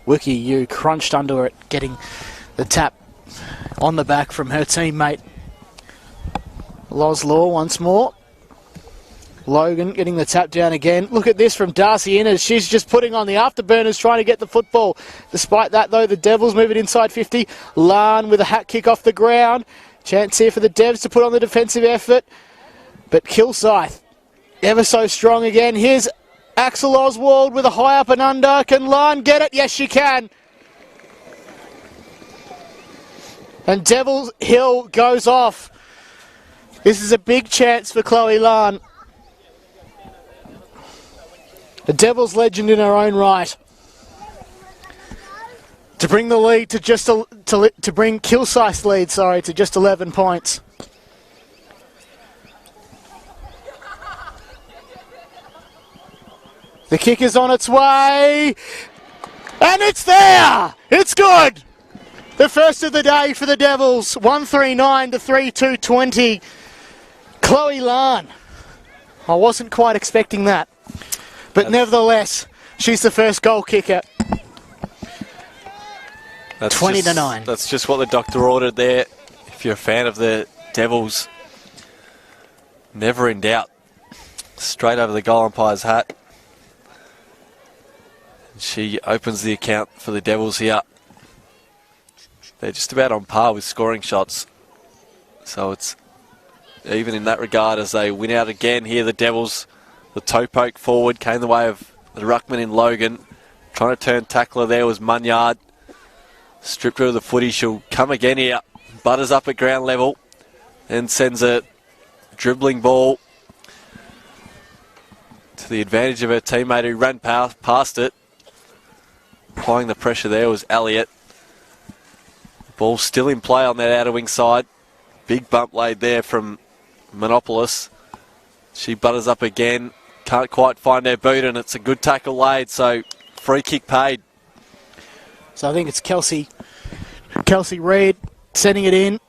Wiki Yu crunched under it, getting the tap on the back from her teammate. Loslaw once more. Logan getting the tap down again. Look at this from Darcy Innes. She's just putting on the afterburners trying to get the football. Despite that, though, the Devils move it inside 50. Lan with a hat kick off the ground. Chance here for the Devs to put on the defensive effort. But Kilsyth, ever so strong again. Here's Axel Oswald with a high up and under. Can Lan get it? Yes, she can. And Devil Hill goes off. This is a big chance for Chloe Lan. A Devils legend in her own right. To bring the lead to just to bring Kilsyth's lead, to just 11 points. The kick is on its way, and it's there. It's good. The first of the day for the Devils, 139 to 32-20. Chloe Lan. I wasn't quite expecting that, but nevertheless, she's the first goal kicker. 20 to 9. That's just what the doctor ordered there. If you're a fan of the Devils, never in doubt. Straight over the goal umpire's hat. She opens the account for the Devils here. They're just about on par with scoring shots. So it's even in that regard as they win out again here, the Devils. The toe poke forward came the way of the ruckman in Logan. Trying to turn tackler there was Munyard. Stripped her of the footy. She'll come again here. Butters up at ground level. And sends a dribbling ball to the advantage of her teammate who ran past it. Applying the pressure there was Elliott. Ball still in play on that outer wing side. Big bump laid there from Monopolis. She butters up again. Can't quite find her boot, and it's a good tackle laid, so free kick paid. So I think it's Kelsey Reid sending it in.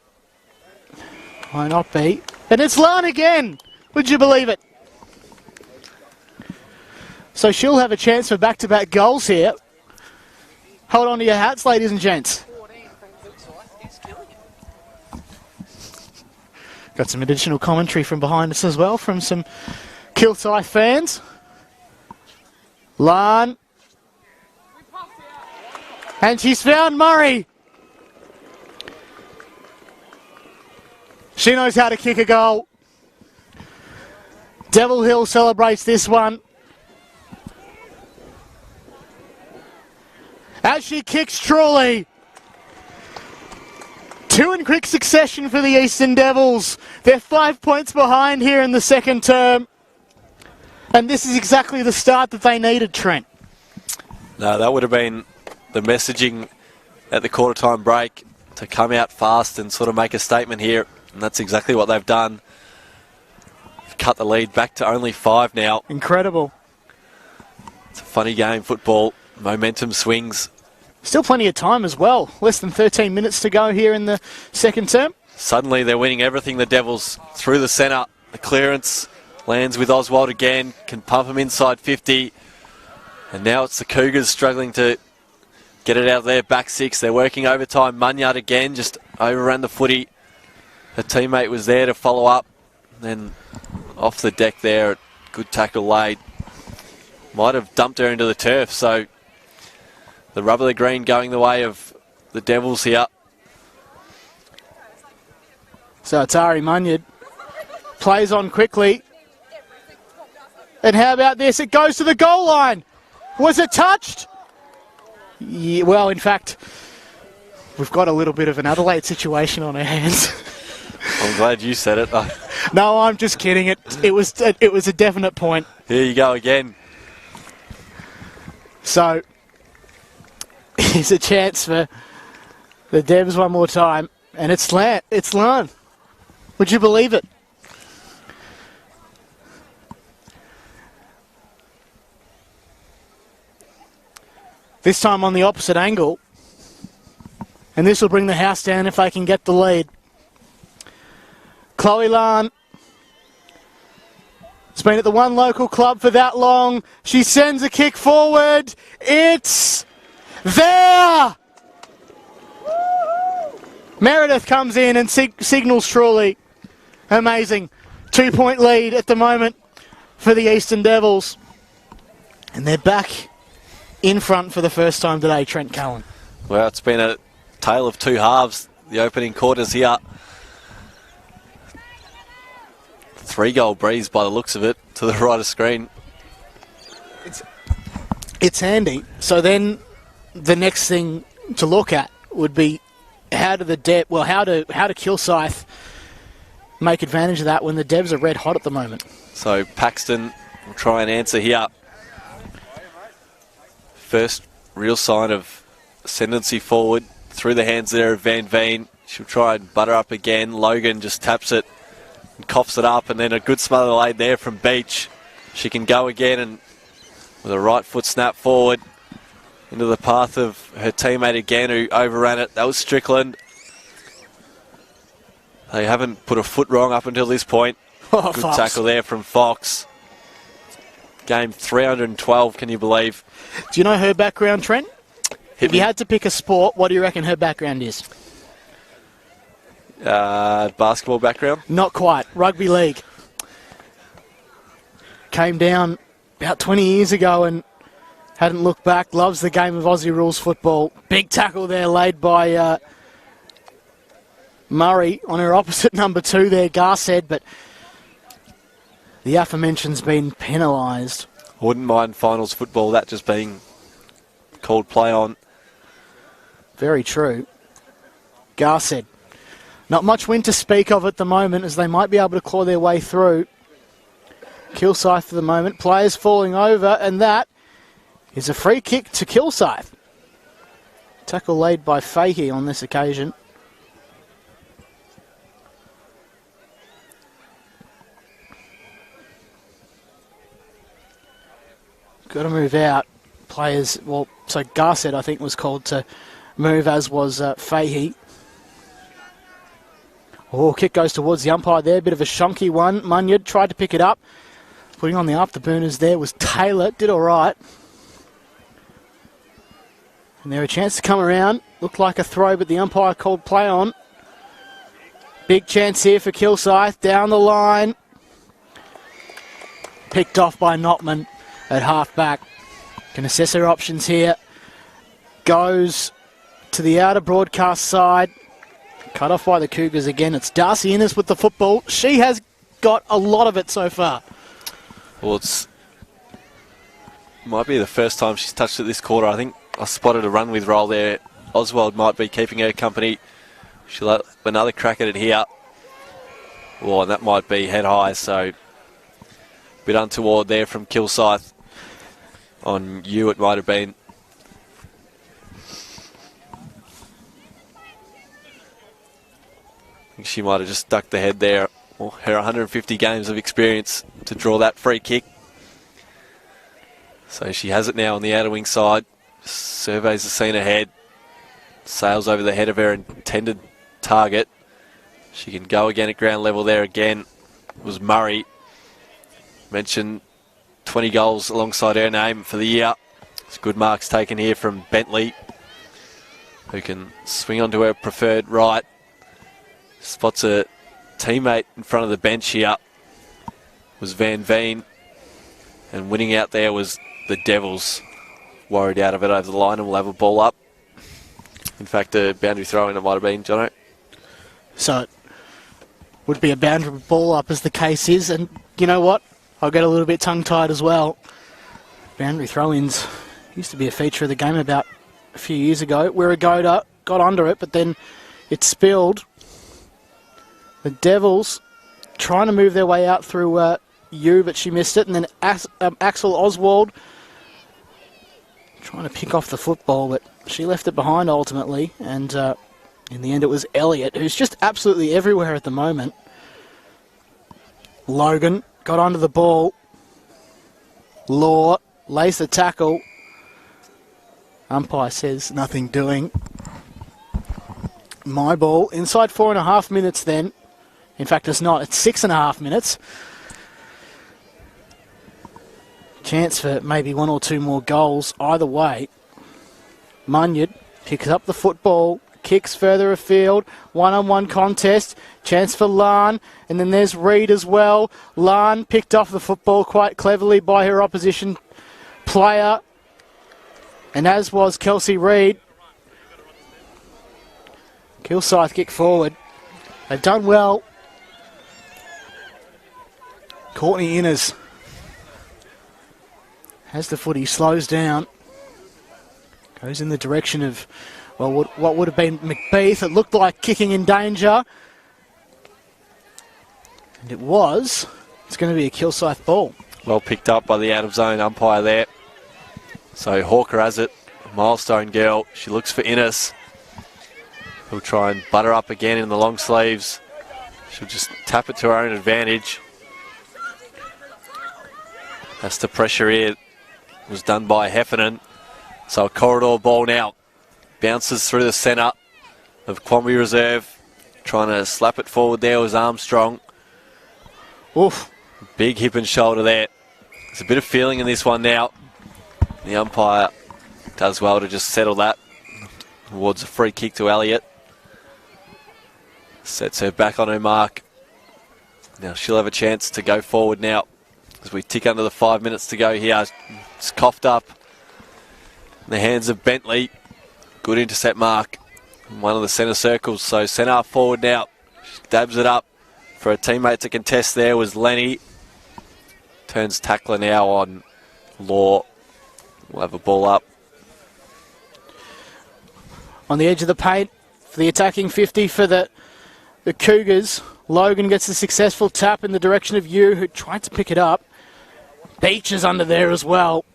Why not be? And it's Lan again. Would you believe it? So she'll have a chance for back-to-back goals here. Hold on to your hats, ladies and gents. Got some additional commentary from behind us as well from some Kilsyth fans. Lan. And she's found Murray. She knows how to kick a goal. Devil Hill celebrates this one. As she kicks truly. Two in quick succession for the Eastern Devils. They're 5 points behind here in the second term. And this is exactly the start that they needed, Trent. No, that would have been the messaging at the quarter-time break, to come out fast and sort of make a statement here. And that's exactly what they've done. Cut the lead back to only 5 now. Incredible. It's a funny game, football. Momentum swings. Still plenty of time as well. Less than 13 minutes to go here in the second term. Suddenly they're winning everything. The Devils through the centre. The clearance lands with Oswald again. Can pump him inside 50. And now it's the Cougars struggling to get it out of their back six. They're working overtime. Munyard again just overran the footy. Her teammate was there to follow up. Then off the deck there. Good tackle laid. Might have dumped her into the turf. So the rubber green going the way of the Devils here. So it's Ari Munyard. Plays on quickly. And how about this? It goes to the goal line. Was it touched? Yeah, well, in fact, we've got a little bit of an Adelaide situation on our hands. I'm glad you said it. No, I'm just kidding. It was a definite point. Here you go again. So here's a chance for the Devs one more time, and it's Lan. Would you believe it? This time on the opposite angle, and this will bring the house down if they can get the lead. Chloe Lan has been at the one local club for that long. She sends a kick forward. It's there! Meredith comes in and signals truly. Amazing. 2-point lead at the moment for the Eastern Devils. And they're back in front for the first time today, Trent Cullen. Well, it's been a tale of two halves. The opening quarters here. 3-goal breeze by the looks of it to the right of screen. It's handy. So then the next thing to look at would be how do Kilsyth make advantage of that when the Devs are red hot at the moment. So Paxton will try and answer here. First real sign of ascendancy forward through the hands there of Van Veen. She'll try and butter up again. Logan just taps it and coughs it up, and then a good smother laid there from Beach. She can go again and with a right foot snap forward into the path of her teammate again who overran it. That was Strickland. They haven't put a foot wrong up until this point. Oh, good Fox. tackle there from Fox. Game 312, can you believe? Do you know her background, Trent? If me. you had to pick a sport, what do you reckon her background is? Basketball background? Not quite. Rugby league. Came down about 20 years ago and hadn't looked back. Loves the game of Aussie rules football. Big tackle there laid by Murray on her opposite number 2 there, Garced, but the aforementioned's been penalised. Wouldn't mind finals football, that just being called play on. Very true. Garced. Not much wind to speak of at the moment as they might be able to claw their way through. Kilsyth for the moment. Players falling over, and that is a free kick to Kilsyth. Tackle laid by Fahey on this occasion. Got to move out. Players, well, so Garced I think was called to move, as was Fahey. Oh, kick goes towards the umpire there. Bit of a shonky one. Munyard tried to pick it up. Putting on the afterburners there was Taylor. Did all right. And there a chance to come around. Looked like a throw, but the umpire called play on. Big chance here for Kilsyth. Down the line. Picked off by Notman at half-back. Can assess her options here. Goes to the outer broadcast side. Cut off by the Cougars again. It's Darcy Innes with the football. She has got a lot of it so far. Well, might be the first time she's touched it this quarter. I think I spotted a run with roll there. Oswald might be keeping her company. She'll have another crack at it here. Well, and that might be head high, so a bit untoward there from Kilsyth. On you, it might have been. I think she might have just ducked the head there. Well, her 150 games of experience to draw that free kick. So she has it now on the outer wing side. Surveys the scene ahead. Sails over the head of her intended target. She can go again at ground level there again. It was Murray. Mentioned 20 goals alongside her name for the year. It's good marks taken here from Bentley, who can swing onto her preferred right. Spots a teammate in front of the bench here. Was Van Veen. And winning out there was the Devils. Worried out of it over the line and will have a ball up. In fact, a boundary throw in it might have been, Jono. So it would be a boundary ball up as the case is, and you know what? I'll get a little bit tongue-tied as well. Boundary throw-ins used to be a feature of the game about a few years ago, where a Goda got under it, but then it spilled. The Devils trying to move their way out through you, but she missed it, and then Axel Oswald trying to pick off the football, but she left it behind ultimately, and in the end it was Elliott, who's just absolutely everywhere at the moment. Logan got under the ball. Law lays the tackle. Umpire says nothing doing. My ball. Inside 4.5 minutes then. In fact, it's not. It's 6.5 minutes. Chance for maybe one or two more goals either way. Munyard picks up the football, kicks further afield, one-on-one contest, chance for Larn, and then there's Reid as well. Larn picked off the football quite cleverly by her opposition player, and as was Kelsey Reid. Kilsyth kick forward. They've done well. Courtney Innes has the footy, slows down, goes in the direction of, well, what would have been McBeath. It looked like kicking in danger. And it was. It's going to be a Kilsyth ball. Well picked up by the out-of-zone umpire there. So Hawker has it. Milestone girl. She looks for Innes. He'll try and butter up again in the long sleeves. She'll just tap it to her own advantage. That's the pressure here. Was done by Heffernan. So a corridor ball now. Bounces through the centre of Quambee Reserve. Trying to slap it forward there was Armstrong. Oof. Big hip and shoulder there. There's a bit of feeling in this one now. The umpire does well to just settle that towards a free kick to Elliott. Sets her back on her mark. Now she'll have a chance to go forward now as we tick under the 5 minutes to go here. It's coughed up in the hands of Bentley. Good intercept mark in one of the centre circles. So centre forward now. She dabs it up for a teammate to contest there was Lenny. Turns tackler now on Law. We'll have a ball up. On the edge of the paint for the attacking 50 for the Cougars. Logan gets a successful tap in the direction of you, who tried to pick it up. Beach is under there as well.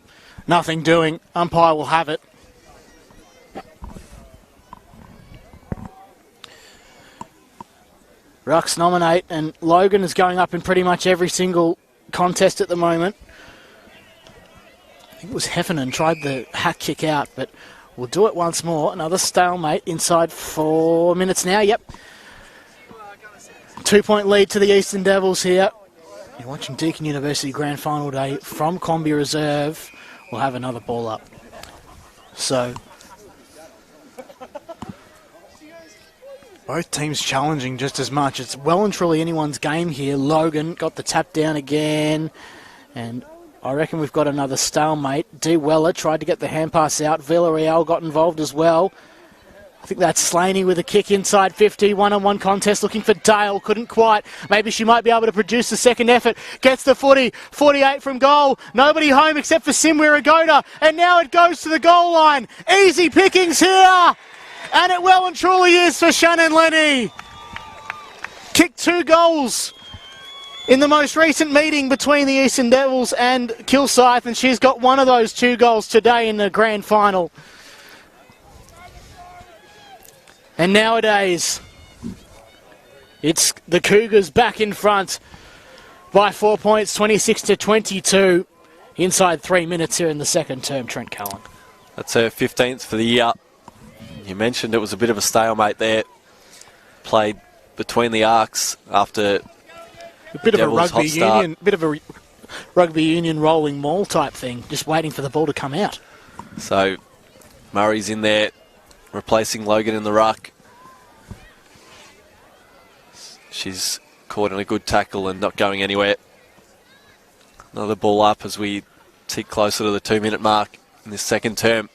Nothing doing. Umpire will have it. Rucks nominate, and Logan is going up in pretty much every single contest at the moment. I think it was Heffernan tried the hack kick out, but we'll do it once more. Another stalemate inside 4 minutes now. Yep. 2-point lead to the Eastern Devils here. You're watching Deakin University Grand Final Day from Quambee Reserve. We'll have another ball up. So both teams challenging just as much. It's well and truly anyone's game here. Logan got the tap down again, and I reckon we've got another stalemate. D. Weller tried to get the hand pass out. Villarreal got involved as well. I think that's Slaney with a kick inside 50. One-on-one contest looking for Dale. Couldn't quite. Maybe she might be able to produce the second effort. Gets the footy. 48 from goal. Nobody home except for Simwiragoda. And now it goes to the goal line. Easy pickings here. And it well and truly is for Shannon Lenny. Kicked 2 goals in the most recent meeting between the Eastern Devils and Kilsyth, and she's got one of those 2 goals today in the grand final. And nowadays, it's the Cougars back in front by 4 points, 26-22, inside 3 minutes here in the second term. Trent Cowan. That's her 15th for the year. You mentioned it was a bit of a stalemate there. Played between the arcs after A bit of a Devils' rugby hot start. union, bit of a rugby union rolling maul type thing, just waiting for the ball to come out. So Murray's in there, replacing Logan in the ruck. She's caught in a good tackle and not going anywhere. Another ball up as we tick closer to the 2-minute mark in this second term.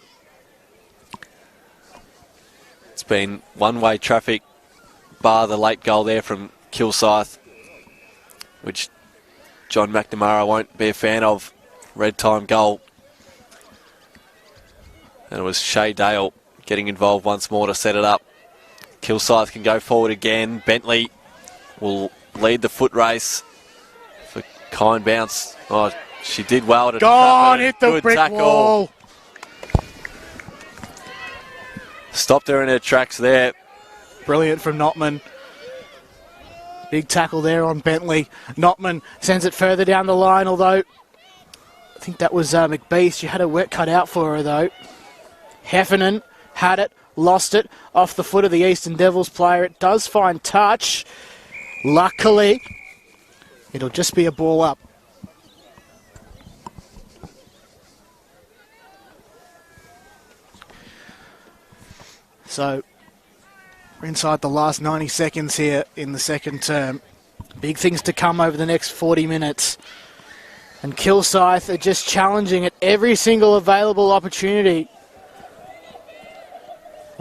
It's been one-way traffic, bar the late goal there from Kilsyth, which John McNamara won't be a fan of. Red time goal. And it was Shay Dale getting involved once more to set it up. Kilsyth can go forward again. Bentley will lead the foot race for kind bounce. Oh, she did well to Gone, trap it. hit the Good brick tackle. wall. Stopped her in her tracks there. Brilliant from Notman. Big tackle there on Bentley. Notman sends it further down the line, although I think that was McBeath. She had a work cut out for her, though. Heffernan had it, lost it, off the foot of the Eastern Devils player. It does find touch. Luckily, it'll just be a ball up. So, we're inside the last 90 seconds here in the second term. Big things to come over the next 40 minutes. And Kilsyth are just challenging at every single available opportunity.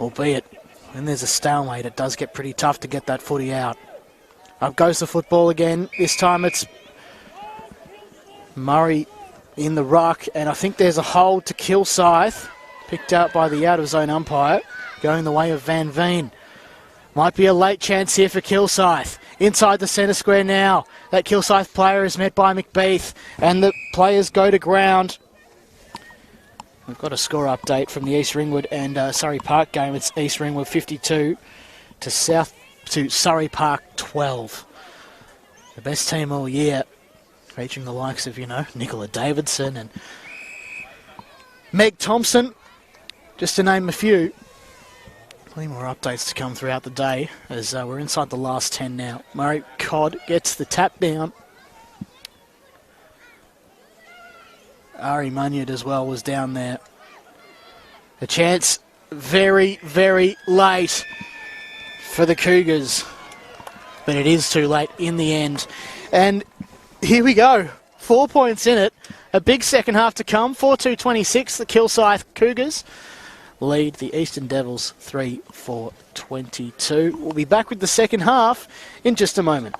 Albeit, when there's a stalemate, it does get pretty tough to get that footy out. Up goes the football again. This time it's Murray in the ruck, and I think there's a hold to Kilsyth, picked out by the out-of-zone umpire, going the way of Van Veen. Might be a late chance here for Kilsyth. Inside the centre square now. That Kilsyth player is met by McBeath, and the players go to ground. We've got a score update from the East Ringwood and Surrey Park game. It's East Ringwood 52 to Surrey Park 12. The best team all year, featuring the likes of, Nicola Davidson and Meg Thompson, just to name a few. Plenty more updates to come throughout the day as we're inside the last 10 now. Murray Codd gets the tap down. Ari Munyard as well was down there. A chance very, very late for the Cougars. But it is too late in the end. And here we go. 4 points in it. A big second half to come. 4-2-26, the Kilsyth Cougars lead the Eastern Devils 3-4-22. We'll be back with the second half in just a moment.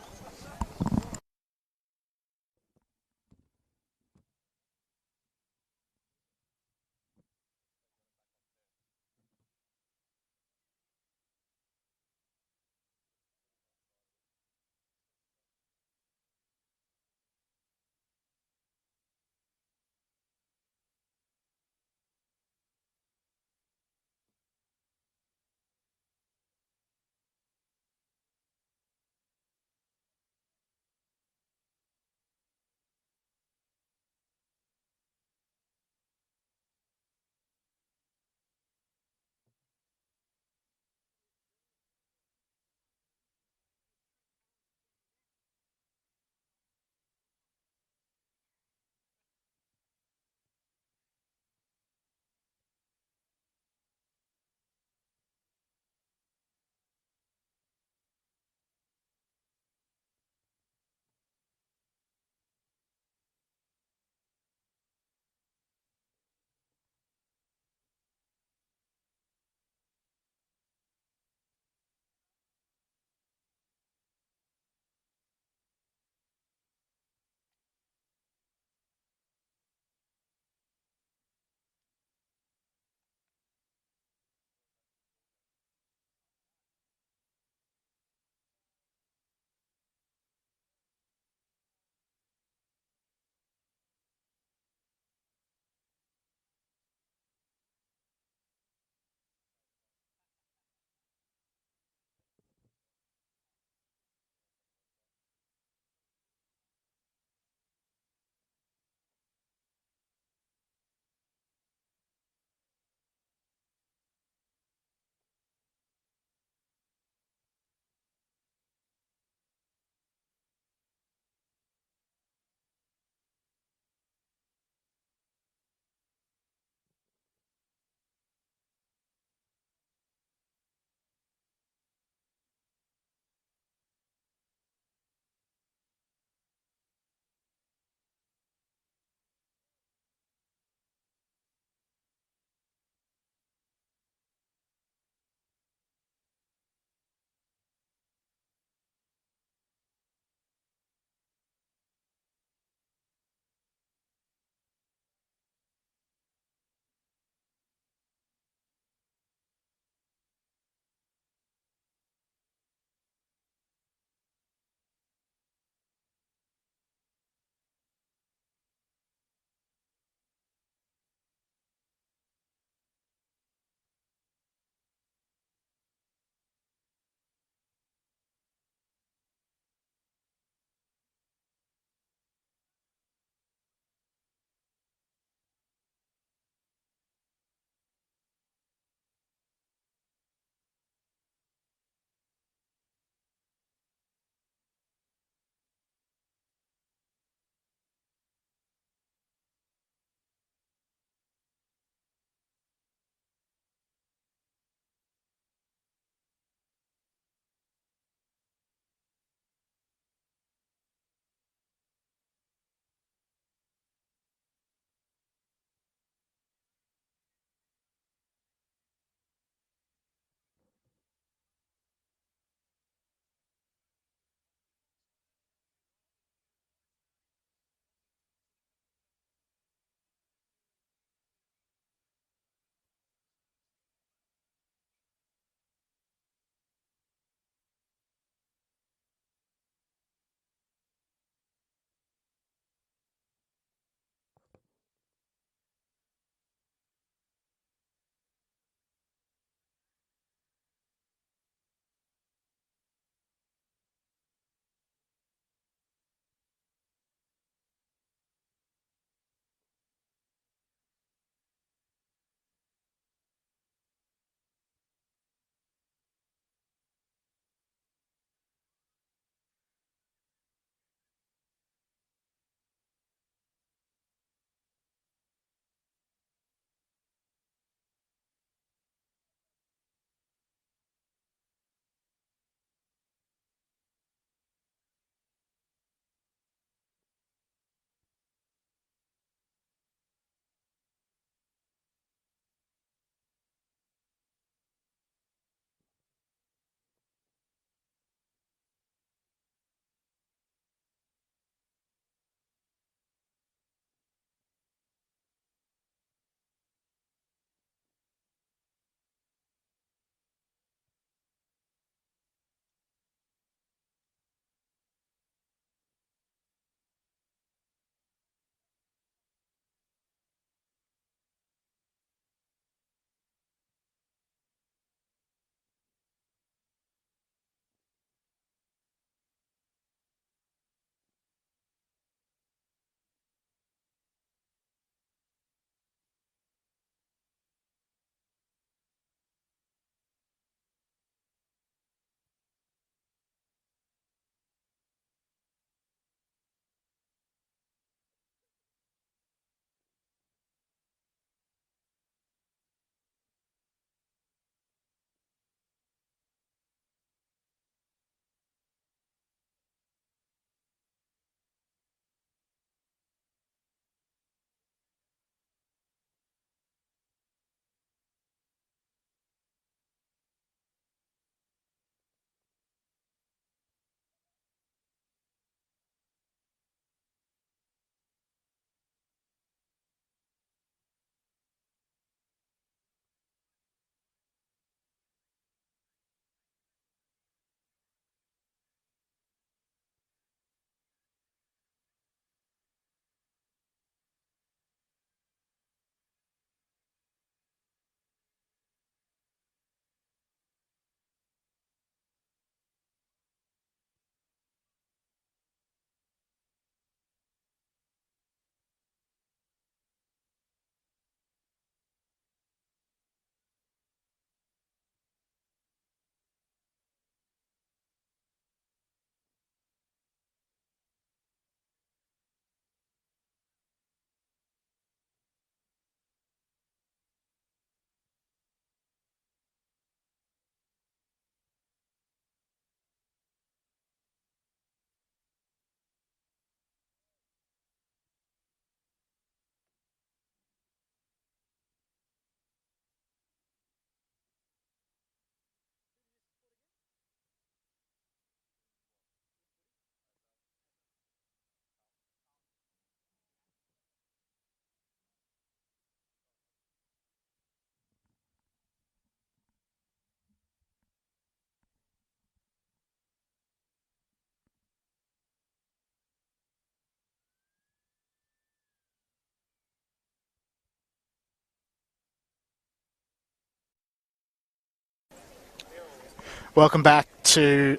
Welcome back to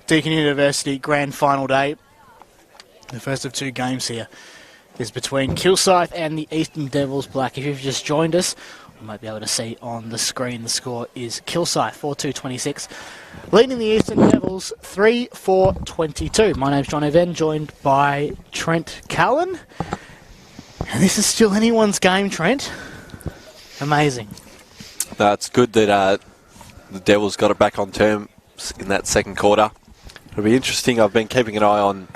Deakin University Grand Final Day. The first of two games here is between Kilsyth and the Eastern Devils Black. If you've just joined us, you might be able to see on the screen the score is Kilsyth 4-2-26, leading the Eastern Devils 3-4-22. My name's John Evan, joined by Trent Callan. And this is still anyone's game, Trent. Amazing. It's good that the Devils got it back on terms in that second quarter. It'll be interesting. I've been keeping an eye on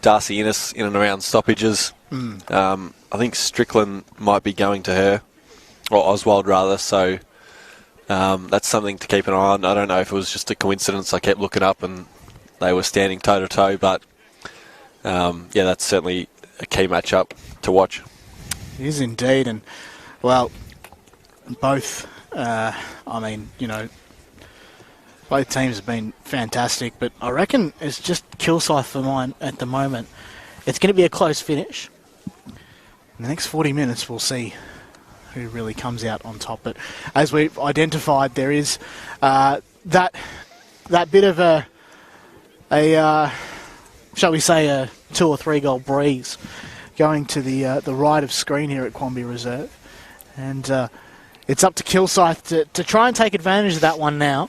Darcy Innes in and around stoppages. I think Strickland might be going to her, or Oswald rather, so that's something to keep an eye on. I don't know if it was just a coincidence. I kept looking up and they were standing toe-to-toe, but yeah, that's certainly a key matchup to watch. It is indeed, and well, both, both teams have been fantastic, but I reckon it's just Kilsyth for mine at the moment. It's going to be a close finish. In the next 40 minutes, we'll see who really comes out on top. But as we've identified, there is that bit of a shall we say, a 2 or 3 goal breeze going to the right of screen here at Quambee Reserve, and it's up to Kilsyth to try and take advantage of that one now.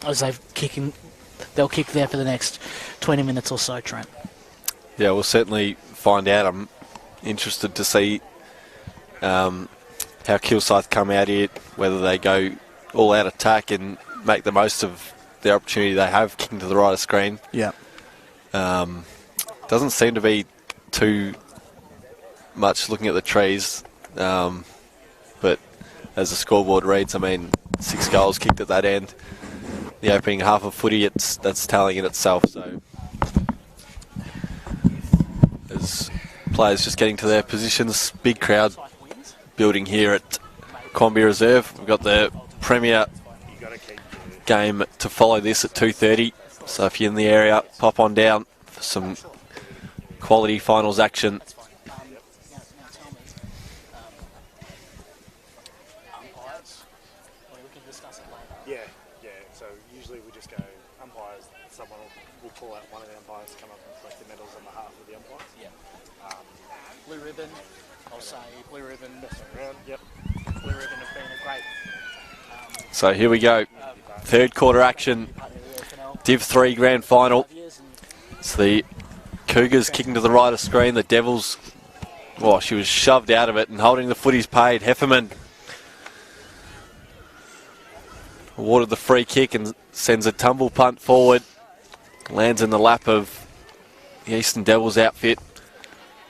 As they'll kick there for the next 20 minutes or so, Trent. Yeah, we'll certainly find out. I'm interested to see how Kilsyth come out here, whether they go all-out attack and make the most of the opportunity they have kicking to the right of screen. Yeah. Doesn't seem to be too much looking at the trees, but as the scoreboard reads, 6 goals kicked at that end. The opening half of footy, that's telling in itself. So as players just getting to their positions, big crowd building here at Quambee Reserve. We've got the premier game to follow this at 2:30. So if you're in the area, pop on down for some quality finals action. So usually we just go umpires. Someone will pull out one of the umpires to come up and collect the medals on behalf of the umpires. Yeah. Blue ribbon, I'll say blue ribbon. Around, yep. Blue ribbon have been a great. So here we go. Third quarter action. Div 3 grand final. It's the Cougars kicking to the right of screen. The Devils, she was shoved out of it and holding the footy's paid. Hefferman awarded the free kick and sends a tumble punt forward. Lands in the lap of the Eastern Devils outfit,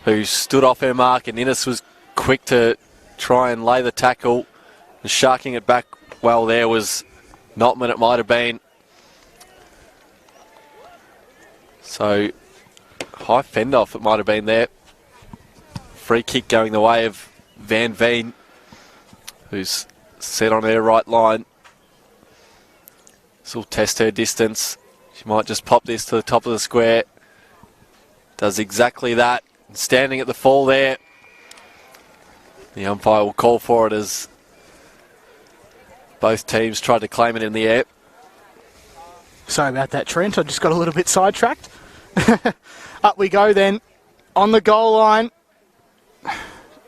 who stood off her mark, and Innes was quick to try and lay the tackle. And sharking it back well there was Notman, it might have been. So high fend off it might have been there. Free kick going the way of Van Veen, who's set on her right line. This will test her distance. She might just pop this to the top of the square. Does exactly that. Standing at the fall there. The umpire will call for it as both teams tried to claim it in the air. Sorry about that, Trent. I just got a little bit sidetracked. Up we go then. On the goal line.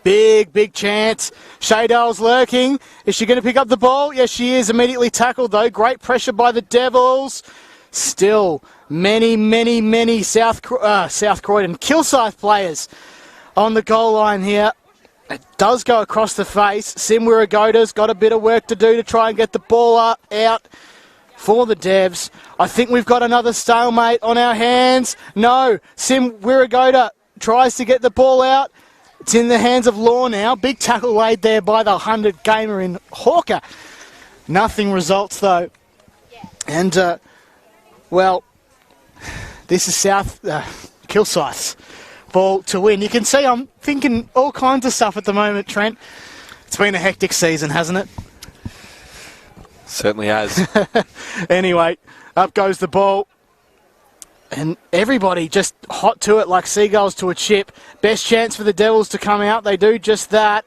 Big chance. Shaydale's lurking. Is she going to pick up the ball? Yes, she is. Immediately tackled, though. Great pressure by the Devils. Still, many South Croydon Kilsyth players on the goal line here. It does go across the face. Sim Wiragoda's got a bit of work to do to try and get the ball out for the Devs. I think we've got another stalemate on our hands. No, Sim Wiragoda tries to get the ball out. It's in the hands of Law now. Big tackle laid there by the 100 gamer in Hawker. Nothing results though. And, this is South Kilsyth's ball to win. You can see I'm thinking all kinds of stuff at the moment, Trent. It's been a hectic season, hasn't it? Certainly has. Anyway, up goes the ball. And everybody just hot to it like seagulls to a chip. Best chance for the Devils to come out. They do just that.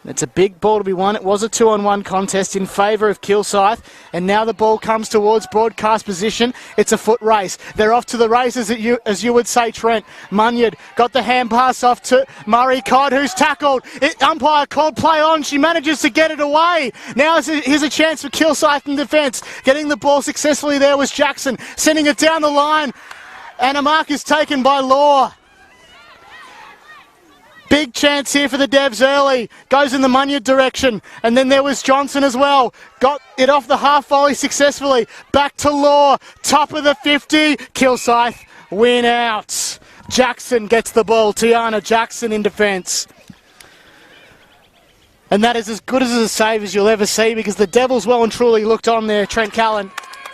It's a big ball to be won. It was a 2-on-1 contest in favour of Kilsyth, and now the ball comes towards broadcast position. It's a foot race. They're off to the races, as you would say, Trent. Munyard got the hand pass off to Murray Codd, who's tackled. Umpire called play on. She manages to get it away. Now here's a chance for Kilsyth in defence. Getting the ball successfully there was Jackson, sending it down the line, and a mark is taken by Law. Big chance here for the Devs early. Goes in the Munyard direction. And then there was Johnson as well. Got it off the half volley successfully. Back to Law. Top of the 50. Kilsyth win out. Jackson gets the ball. Tiana Jackson in defence. And that is as good as a save as you'll ever see, because the Devils well and truly looked on there. Trent Callan.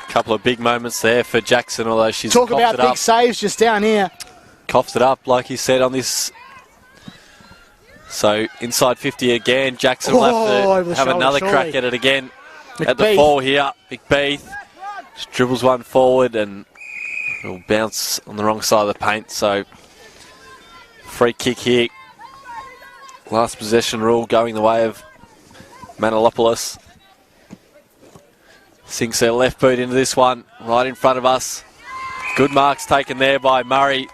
Couple of big moments there for Jackson, although she's talk about big saves just down here. Coughed it up, like he said, on this. So inside 50 again. Jackson will have to have another crack at it again. At the 4 here. McBeath just dribbles one forward and it'll bounce on the wrong side of the paint. So free kick here. Last possession rule going the way of Manilopoulos. Sinks their left boot into this one right in front of us. Good marks taken there by Murray.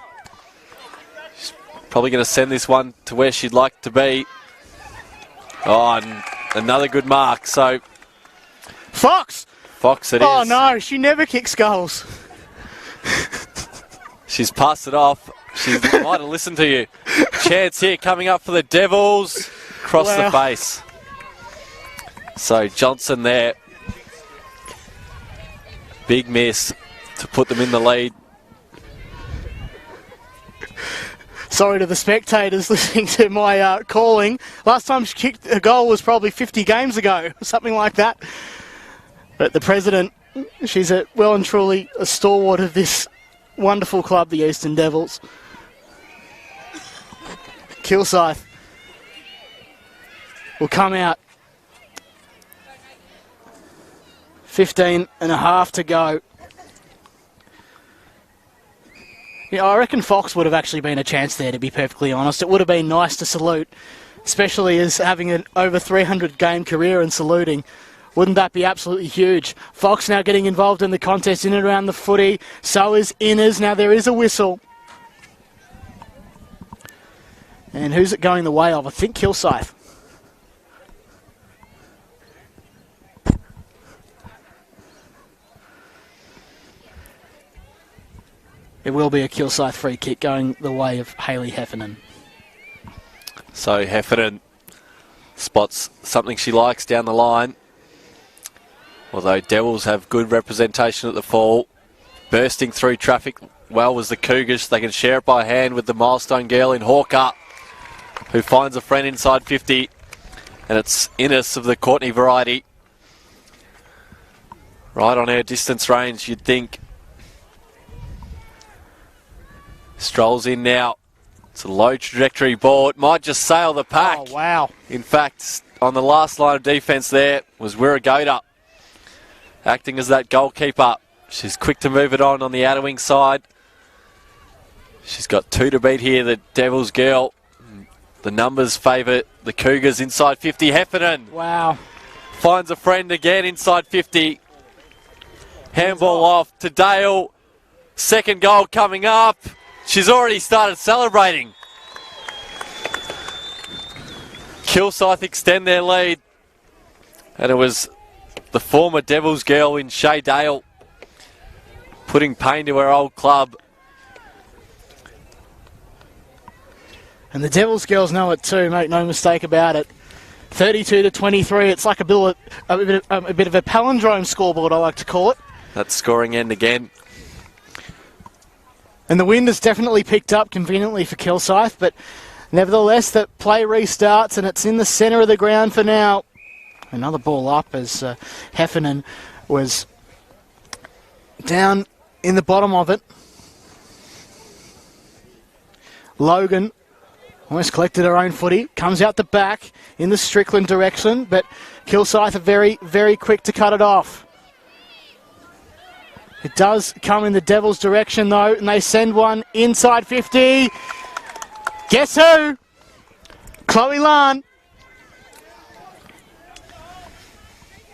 Probably going to send this one to where she'd like to be. Oh, and another good mark. So Fox it is. Oh no, she never kicks goals. She's passed it off. She might have listened to you. Chance here coming up for the Devils. Across the face. So Johnson there. Big miss to put them in the lead. Sorry to the spectators listening to my calling. Last time she kicked a goal was probably 50 games ago, something like that. But the president, she's well and truly a stalwart of this wonderful club, the Eastern Devils. Kilsyth will come out. 15 and a half to go. Yeah, I reckon Fox would have actually been a chance there, to be perfectly honest. It would have been nice to salute, especially as having an over 300 game career and saluting. Wouldn't that be absolutely huge? Fox now getting involved in the contest in and around the footy. So is Innes. Now there is a whistle. And who's it going the way of? I think Kilsyth. It will be a Kilsyth free kick going the way of Hayley Heffernan. So Heffernan spots something she likes down the line. Although Devils have good representation at the fall. Bursting through traffic well was the Cougars. They can share it by hand with the milestone girl in Hawker, who finds a friend inside 50. And it's Innes of the Courtney variety. Right on her distance range, you'd think. Strolls in now. It's a low trajectory ball. It might just sail the pack. Oh, wow. In fact, on the last line of defence there was Wirragota, acting as that goalkeeper. She's quick to move it on the outer wing side. She's got 2 to beat here, the Devils girl. The numbers favour the Cougars inside 50. Heffernan. Wow. Finds a friend again inside 50. Handball off to Dale. Second goal coming up. She's already started celebrating. Kilsyth extend their lead. And it was the former Devils girl in Shay Dale putting pain to her old club. And the Devils girls know it too, make no mistake about it. 32-23, it's like a bit of a palindrome scoreboard, I like to call it. That scoring end again. And the wind has definitely picked up conveniently for Kilsyth, but nevertheless, the play restarts and it's in the centre of the ground for now. Another ball up as Heffernan was down in the bottom of it. Logan almost collected her own footy, comes out the back in the Strickland direction, but Kilsyth are very, very quick to cut it off. It does come in the Devils' direction, though, and they send one inside 50. Guess who? Chloe Lan.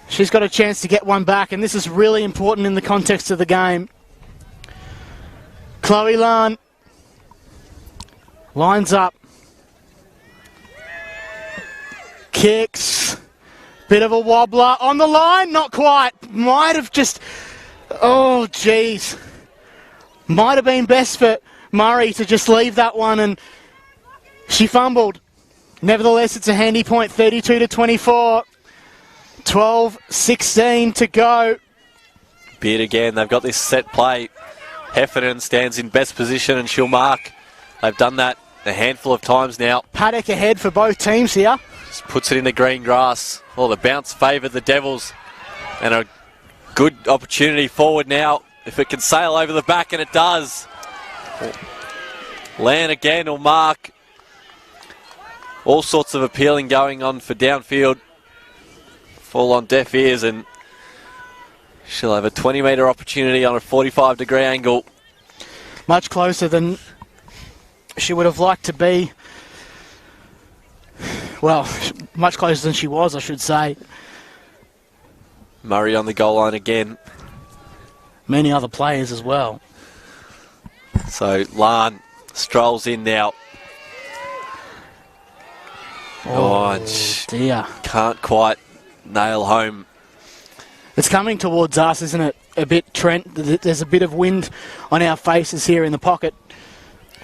She's got a chance to get one back, and this is really important in the context of the game. Chloe Lan lines up. Kicks. Bit of a wobbler on the line, not quite. Might have just, oh geez. Might have been best for Murray to just leave that one, and she fumbled. Nevertheless, it's a handy point, 32-24. 12-16 to go. Beard again, they've got this set play. Heffernan stands in best position and she'll mark. They've done that a handful of times now. Paddock ahead for both teams here. Just puts it in the green grass. Well, the bounce favoured the Devils. And a good opportunity forward now. If it can sail over the back, and it does. Lan again will mark. All sorts of appealing going on for downfield. Fall on deaf ears, and she'll have a 20-metre opportunity on a 45-degree angle. Much closer than she would have liked to be. Well, much closer than she was, I should say. Murray on the goal line again. Many other players as well. So Lan strolls in now. Oh, dear. Can't quite nail home. It's coming towards us, isn't it? A bit, Trent. There's a bit of wind on our faces here in the pocket.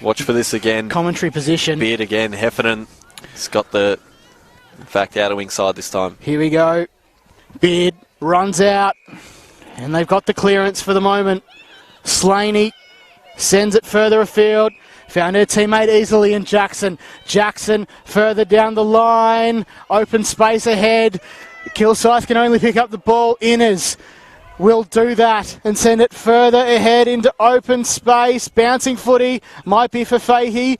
Watch for this again. Commentary position. Beard again. Heffernan has got the, in fact, outer wing side this time. Here we go. Beard runs out, and they've got the clearance for the moment. Slaney sends it further afield. Found her teammate easily in Jackson. Jackson further down the line. Open space ahead. Kilsyth can only pick up the ball. Innes will do that and send it further ahead into open space. Bouncing footy. Might be for Fahey.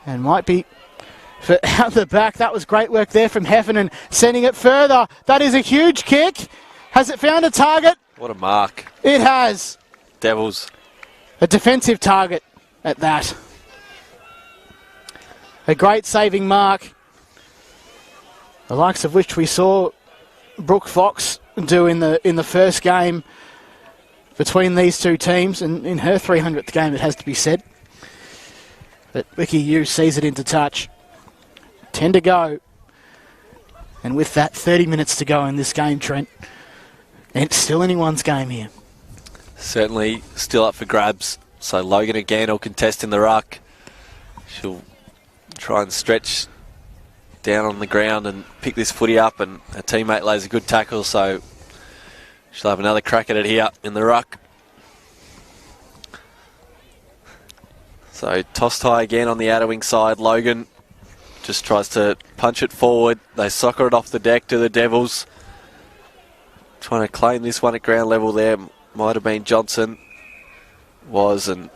And might be for out the back. That was great work there from Heffernan. Sending it further. That is a huge kick. Has it found a target? What a mark. It has. Devils. A defensive target at that. A great saving mark, the likes of which we saw Brooke Fox do in the first game between these two teams, and in her 300th game, it has to be said. But Vicky Yu sees it into touch. 10 to go. And with that, 30 minutes to go in this game, Trent. And it's still anyone's game here. Certainly still up for grabs. So Logan again will contest in the ruck. She'll try and stretch down on the ground and pick this footy up, and her teammate lays a good tackle, so she'll have another crack at it here in the ruck. So tossed high again on the outer wing side. Logan just tries to punch it forward. They soccer it off the deck to the Devils. Trying to claim this one at ground level there. Might have been Johnson. Was, and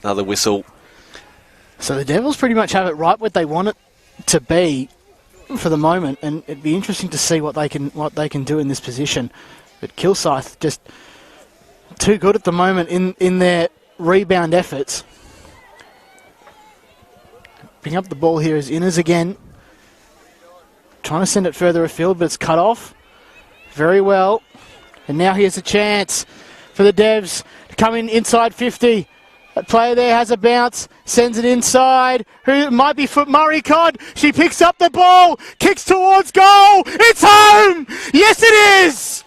another whistle. So the Devils pretty much have it right what they want it to be for the moment, and it'd be interesting to see what they can do in this position. But Kilsyth just too good at the moment in their rebound efforts. Picking up the ball here is Innes again. Trying to send it further afield, but it's cut off. Very well. And now here's a chance for the Devs to come in inside 50. That player there has a bounce, sends it inside. Who might be for Murray Codd. She picks up the ball, kicks towards goal. It's home! Yes, it is!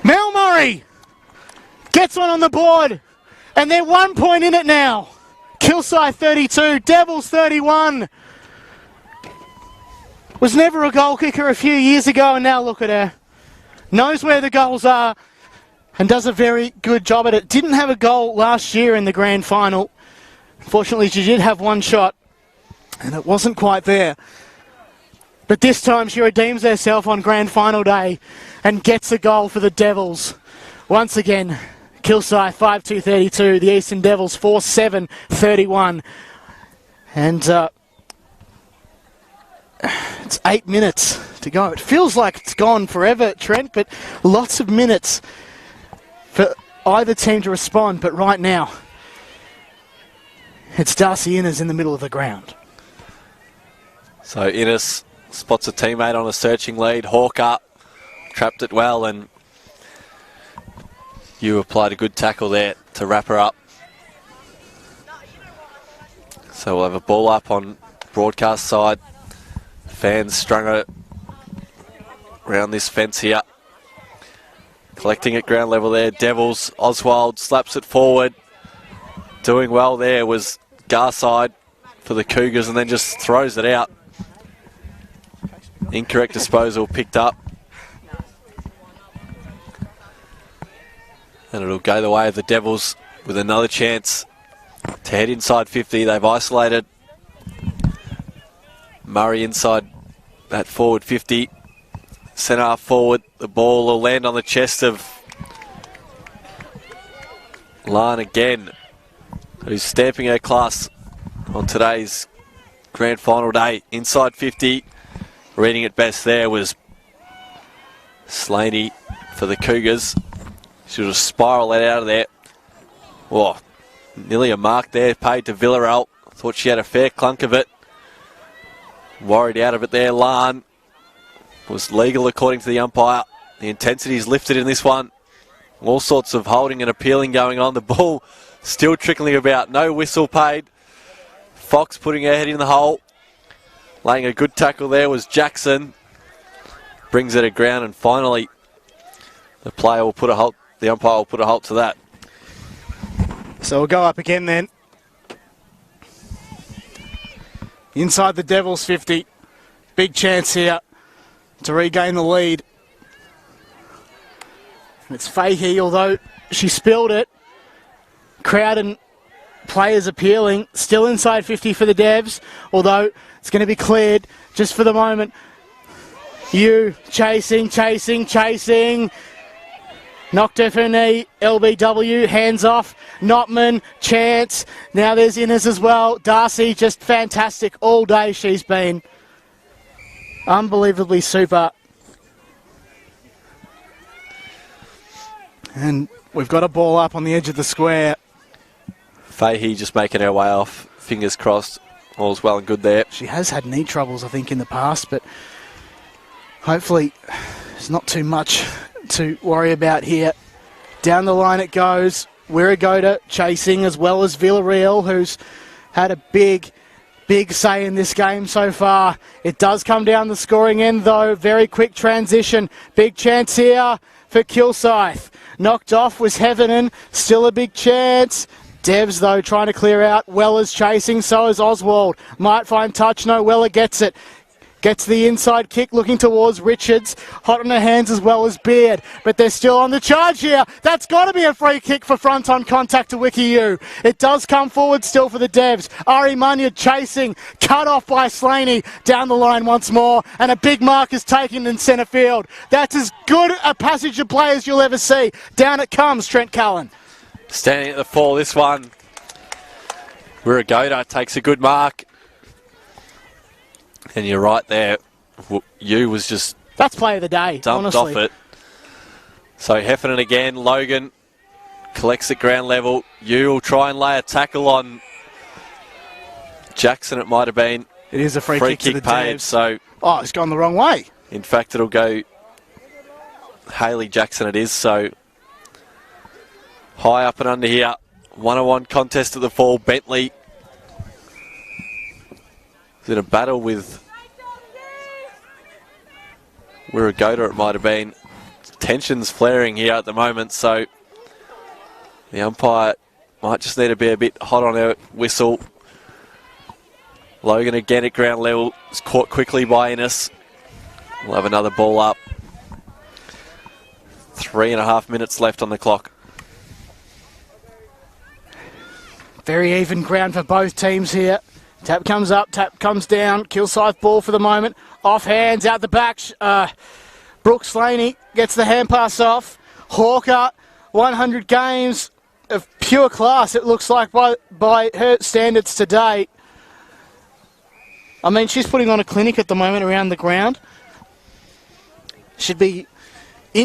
Mel Murray gets one on the board, and they're 1 point in it now. Kilsyth 32, Devils 31. Was never a goal kicker a few years ago, and now look at her. Knows where the goals are and does a very good job at it. Didn't have a goal last year in the grand final. Fortunately, she did have one shot, and it wasn't quite there. But this time she redeems herself on grand final day and gets a goal for the Devils. Once again, Kilsyth 5-2-32, the Eastern Devils 4-7-31. And it's 8 minutes to go. It feels like it's gone forever, Trent, but lots of minutes for either team to respond. But right now, it's Darcy Innes in the middle of the ground. So Innes spots a teammate on a searching lead. Hawk up. trapped it well, and you applied a good tackle there to wrap her up. So we'll have a ball up on broadcast side. Fans strung it around this fence here. Collecting at ground level there. Devils, Oswald slaps it forward. Doing well there was Garside for the Cougars, and then just throws it out. Incorrect disposal picked up. And it'll go the way of the Devils with another chance to head inside 50. They've isolated Murray inside that forward 50. Centre half forward. The ball will land on the chest of Lan again, who's stamping her class on today's grand final day. Inside 50. Reading it best there was Slaney for the Cougars. She'll just spiral that out of there. Whoa, nearly a mark there paid to Villarreal. Thought she had a fair clunk of it. Worried out of it there. Lan was legal according to the umpire. The intensity's lifted in this one. All sorts of holding and appealing going on. The ball still trickling about. No whistle paid. Fox putting her head in the hole. Laying a good tackle there was Jackson. Brings it to ground, and finally the player will put a halt. The umpire will put a halt to that. So we'll go up again then. Inside the Devils 50. Big chance here to regain the lead. It's Fahey, although she spilled it. Crowd and players appealing. Still inside 50 for the Devs, although it's going to be cleared just for the moment. Chasing. Knocked off her knee. LBW, hands off. Notman, chance. Now there's Innes as well. Darcy, just fantastic all day she's been. Unbelievably super. And we've got a ball up on the edge of the square. Fahey just making her way off. Fingers crossed. All's well and good there. She has had knee troubles, I think, in the past, but hopefully there's not too much to worry about here. Down the line it goes. Wirragota chasing, as well as Villarreal, who's had a big say in this game so far. It does come down the scoring end, though. Very quick transition. Big chance here for Kilsyth. Knocked off was Heavenin. Still a big chance. Devs, though, trying to clear out. Weller's chasing, so is Oswald. Might find touch, no, Weller gets it. Gets the inside kick, looking towards Richards. Hot on her hands as well as Beard. But they're still on the charge here. That's got to be a free kick for front on contact to WikiU. It does come forward still for the Devs. Ari Munyard chasing. Cut off by Slaney. Down the line once more. And a big mark is taken in centre field. That's as good a passage of play as you'll ever see. Down it comes, Trent Cullen. Standing at the fall, this one. Wirragota takes a good mark. And you're right there. You was just... That's play of the day, dumped honestly. off it. So Heffernan again. Logan collects at ground level. You will try and lay a tackle on Jackson, it might have been. It is a free kick to the paid, Devs. so... Oh, it's gone the wrong way. In fact, it'll go Hayley Jackson it is, so... High up and under here. 1-on-1 contest at the fall. Bentley is in a battle with Wirragota, it might have been. Tensions flaring here at the moment, so the umpire might just need to be a bit hot on her whistle. Logan again at ground level. Is caught quickly by Innes. We'll have another ball up. 3.5 minutes left on the clock. Very even ground for both teams here. Tap comes up, tap comes down. Kilsyth ball for the moment. Off hands, out the back. Brooks Slaney gets the hand pass off. Hawker, 100 games of pure class, it looks like, by her standards today. I mean, she's putting on a clinic at the moment around the ground. Should be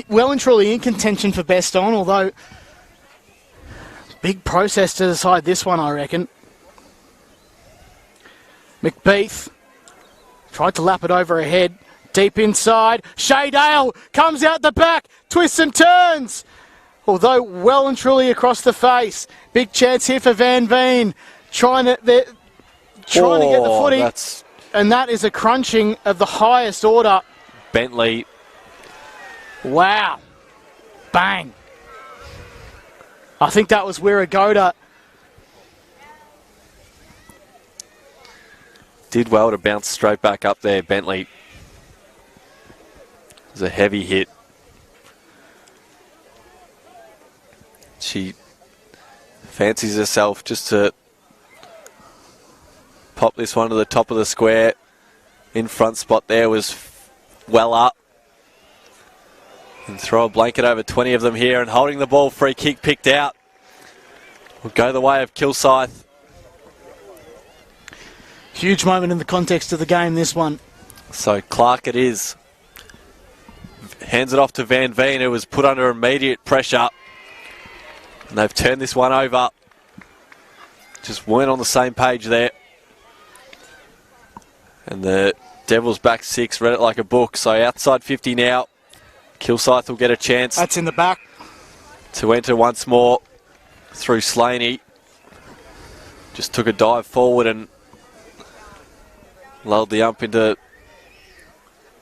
well and truly in contention for best on, although big process to decide this one, I reckon. McBeath tried to lap it over her head. Deep inside, Shaydale comes out the back, twists and turns. Although well and truly across the face. Big chance here for Van Veen. Trying to get the footy. And that is a crunching of the highest order. Bentley. Wow. Bang. I think that was Wiragoda. Did well to bounce straight back up there, Bentley. It was a heavy hit. She fancies herself just to pop this one to the top of the square. In front spot there was well up. And throw a blanket over 20 of them here, and holding the ball, free kick picked out. Will go the way of Kilsyth. Huge moment in the context of the game, this one. So Clark it is. Hands it off to Van Veen, who was put under immediate pressure. And they've turned this one over. Just weren't on the same page there. And the Devils back 6, read it like a book. So outside 50 now. Kilsyth will get a chance. That's in the back. To enter once more through Slaney. Just took a dive forward and lulled the ump into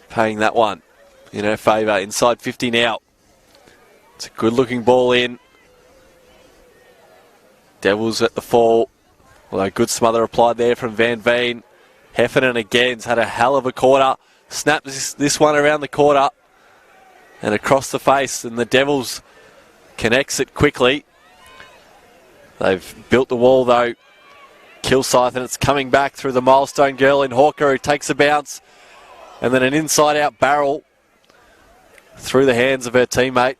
paying that one in her favour. Inside 50 now. It's a good looking ball in. Devils at the fall. Although good smother applied there from Van Veen. Heffernan again's had a hell of a quarter. Snaps this one around the quarter and across the face, and the Devils can exit quickly. They've built the wall though. Kilsyth, and it's coming back through the milestone girl in Hawker, who takes a bounce, and then an inside out barrel through the hands of her teammate,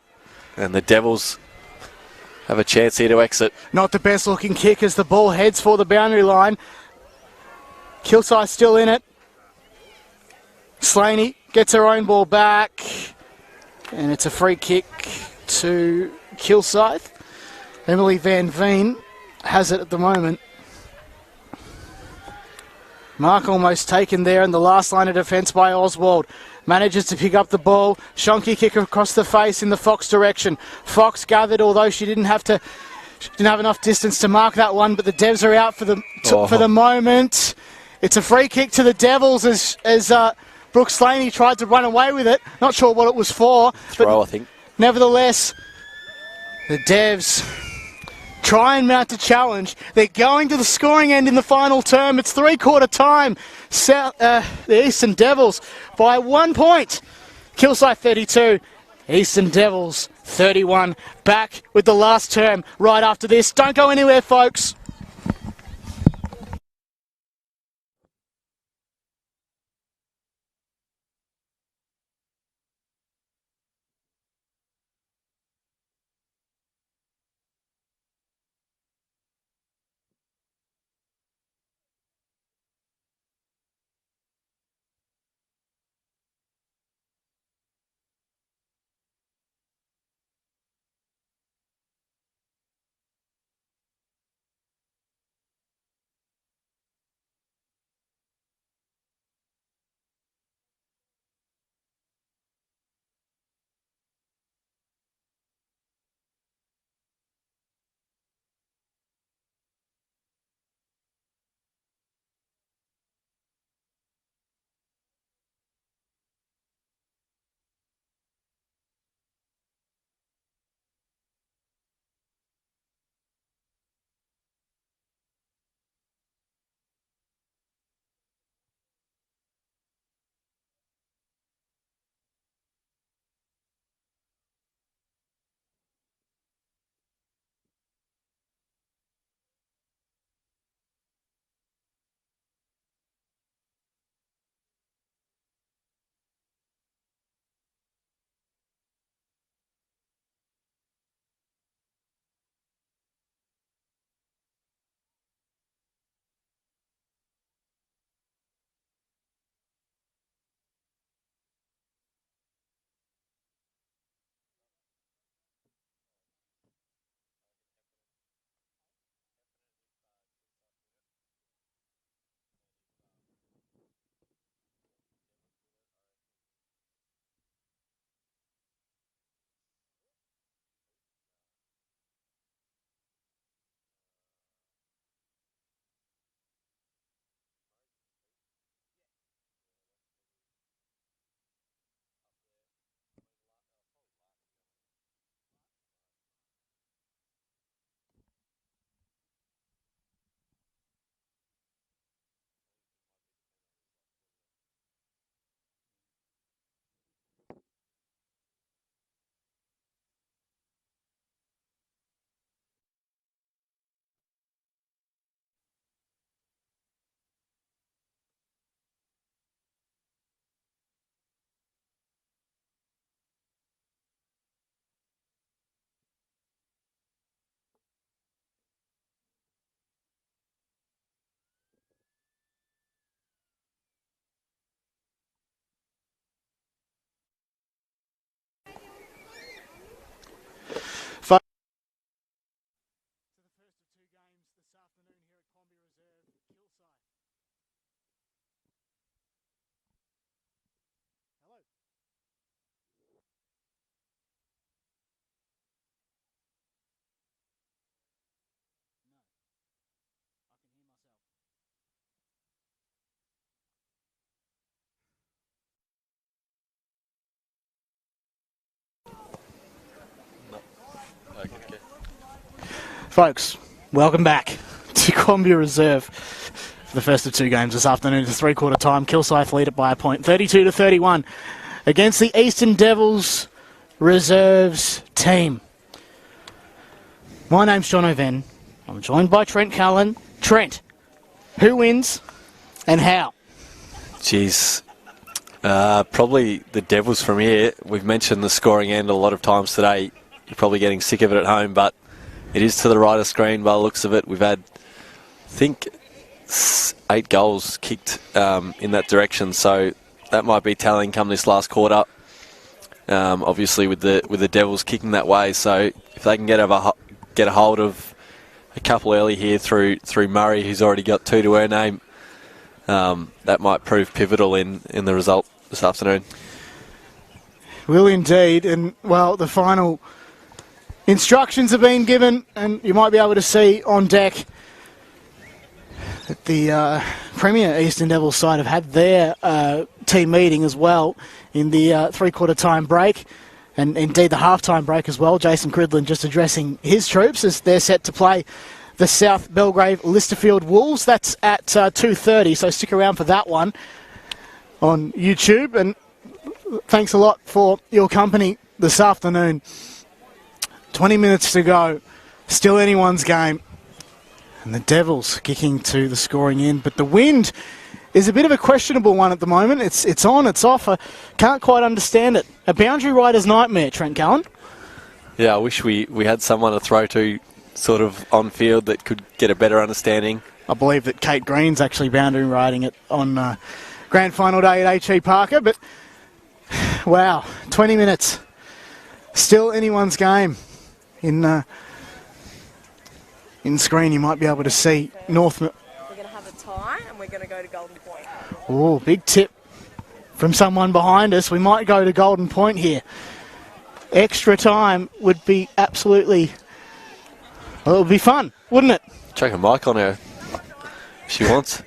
and the Devils have a chance here to exit. Not the best looking kick as the ball heads for the boundary line. Kilsyth still in it. Slaney gets her own ball back, and it's a free kick to Kilsyth. Emily Van Veen has it at the moment. Mark almost taken there in the last line of defence by Oswald. Manages to pick up the ball. Shonky kick across the face in the Fox direction. Fox gathered, although she didn't have enough distance to mark that one, but the Devs are out for the moment. It's a free kick to the Devils as Brooke Slaney tried to run away with it. Not sure what it was for. Throw, I think. Nevertheless, the Devs try and mount a challenge. They're going to the scoring end in the final term. It's three-quarter time. The Eastern Devils by 1 point. Kilsyth 32, Eastern Devils 31. Back with the last term right after this. Don't go anywhere, folks. afternoon here at Quambee Reserve, Kilsyth. Hello. No, I can hear myself. Folks, welcome back to Quambee Reserve for the first of two games this afternoon. It's three-quarter time. Kilsyth lead it by a point, 32-31, against the Eastern Devils Reserves team. My name's John O'Ven. I'm joined by Trent Cullen. Trent, who wins and how? Jeez. Probably the Devils from here. We've mentioned the scoring end a lot of times today. You're probably getting sick of it at home, but it is to the right of screen by the looks of it. We've had, I think, 8 goals kicked in that direction, so that might be telling come this last quarter. Obviously, with the Devils kicking that way, so if they can get a hold of a couple early here through Murray, who's already got 2 to her name, that might prove pivotal in the result this afternoon. Will indeed, and well, the final instructions have been given, and you might be able to see on deck that the Premier Eastern Devils side have had their team meeting as well in the three-quarter time break, and indeed the half-time break as well. Jason Cridlin just addressing his troops as they're set to play the South Belgrave Listerfield Wolves. That's at 2:30, so stick around for that one on YouTube, and thanks a lot for your company this afternoon. 20 minutes to go, still anyone's game, and the Devils kicking to the scoring end, but the wind is a bit of a questionable one at the moment. It's on, it's off. I can't quite understand it. A boundary rider's nightmare, Trent Cullen. Yeah, I wish we had someone to throw to sort of on field that could get a better understanding. I believe that Kate Green's actually boundary riding it on grand final day at H.E. Parker, but wow, 20 minutes, still anyone's game. In screen, you might be able to see North. We're going to have a tie and we're going to go to Golden Point. Oh, big tip from someone behind us. We might go to Golden Point here. Extra time would be absolutely... Well, it would be fun, wouldn't it? Chuck a mic on her if she wants.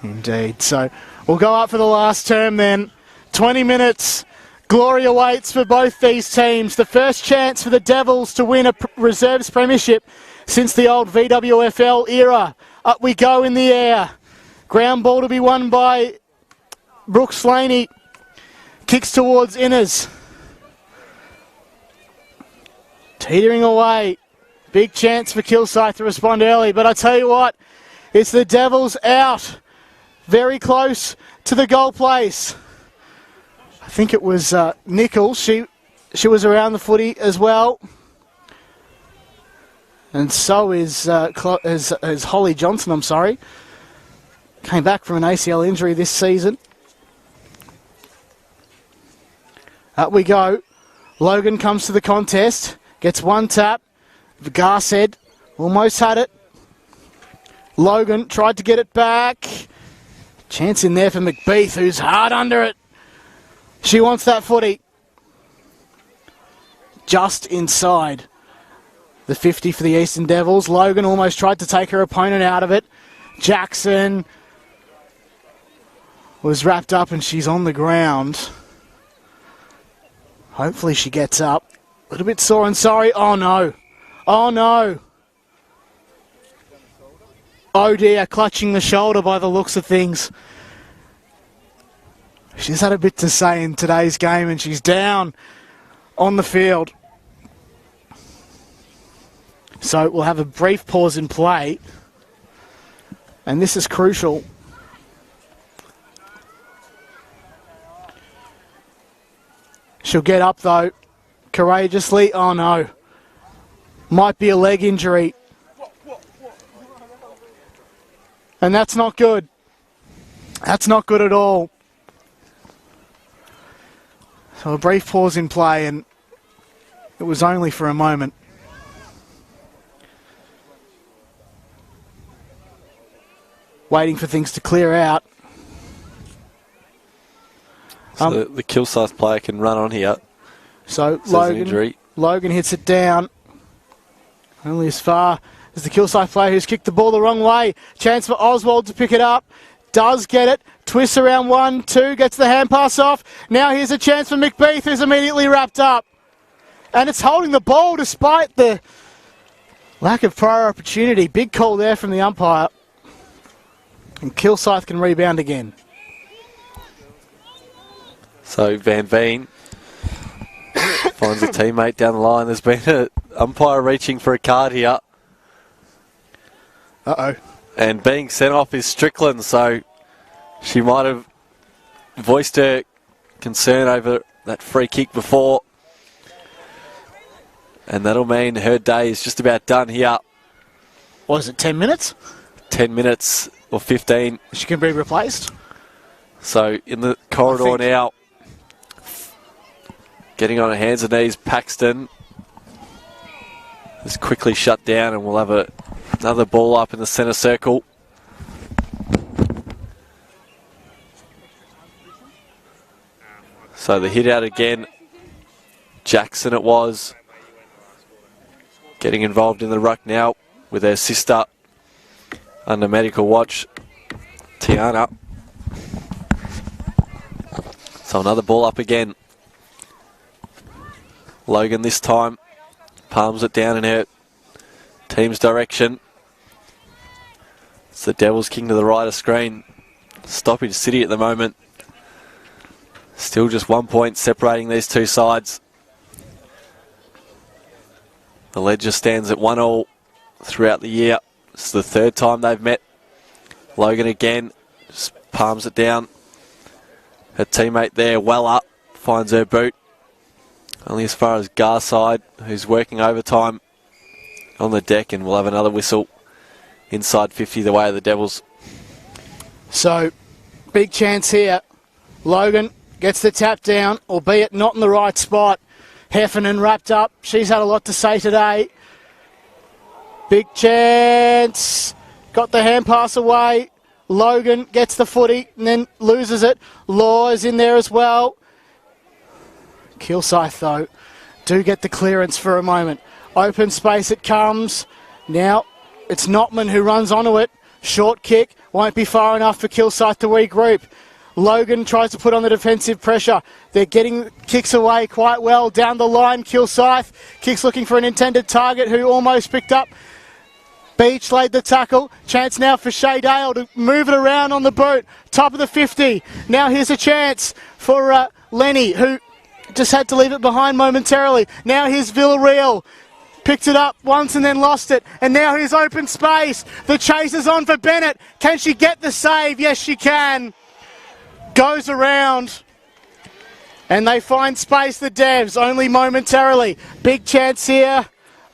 Indeed. So we'll go up for the last term then. 20 minutes. Glory awaits for both these teams. The first chance for the Devils to win a reserves premiership since the old VWFL era. Up we go in the air. Ground ball to be won by Brooke Slaney. Kicks towards Innes. Teetering away. Big chance for Kilsyth to respond early. But I tell you what, it's the Devils out. Very close to the goal place. I think it was Nichols. She was around the footy as well. And so is Holly Johnson, I'm sorry. Came back from an ACL injury this season. Up we go. Logan comes to the contest. Gets one tap. Garsed almost had it. Logan tried to get it back. Chance in there for McBeath, who's hard under it. She wants that footy. Just inside the 50 for the Eastern Devils. Logan almost tried to take her opponent out of it. Jackson was wrapped up and she's on the ground. Hopefully she gets up. A little bit sore and sorry. Oh no. Oh no. Oh dear, clutching the shoulder by the looks of things. She's had a bit to say in today's game and she's down on the field. So we'll have a brief pause in play. And this is crucial. She'll get up though, courageously. Oh no. Might be a leg injury. And that's not good. That's not good at all. So a brief pause in play, and it was only for a moment. waiting for things to clear out. So the Kilsyth player can run on here. So Logan hits it down. Only as far as the Kilsyth player who's kicked the ball the wrong way. Chance for Oswald to pick it up. Does get it. Twists around 1, 2. Gets the hand pass off. Now here's a chance for McBeath, who's immediately wrapped up. And it's holding the ball despite the lack of prior opportunity. Big call there from the umpire. And Kilsyth can rebound again. So Van Veen finds a teammate down the line. There's been an umpire reaching for a card here. Uh-oh. And being sent off is Strickland, so she might have voiced her concern over that free kick before. And that'll mean her day is just about done here. What is it, 10 minutes? 10 minutes or 15. She can be replaced. So in the corridor now, getting on her hands and knees, Paxton is quickly shut down, and we'll have another ball up in the centre circle. So the hit out again. Jackson it was. Getting involved in the ruck now with her sister under medical watch, Tiana. So another ball up again. Logan this time palms it down in her team's direction. It's the Devils King to the right of screen. Stoppage City at the moment. Still just 1 point separating these two sides. The ledger stands at 1-1 throughout the year. It's the third time they've met. Logan again just palms it down. Her teammate there, well up, finds her boot. Only as far as Garside, who's working overtime on the deck, and we'll have another whistle inside 50 the way of the Devils. So, big chance here. Logan gets the tap down, albeit not in the right spot. Heffernan wrapped up. She's had a lot to say today. Big chance. Got the hand pass away. Logan gets the footy and then loses it. Law is in there as well. Kilsyth, though, do get the clearance for a moment. Open space it comes. Now it's Notman who runs onto it. Short kick. Won't be far enough for Kilsyth to regroup. Logan tries to put on the defensive pressure. They're getting kicks away quite well down the line. Kilsyth kicks looking for an intended target who almost picked up. Beach laid the tackle. Chance now for Shay Dale to move it around on the boot. Top of the 50. Now here's a chance for Lenny, who just had to leave it behind momentarily. Now here's Villarreal. Picked it up once and then lost it. And now here's open space. The chase is on for Bennett. Can she get the save? Yes, she can. Goes around. And they find space, the Devs, only momentarily. Big chance here.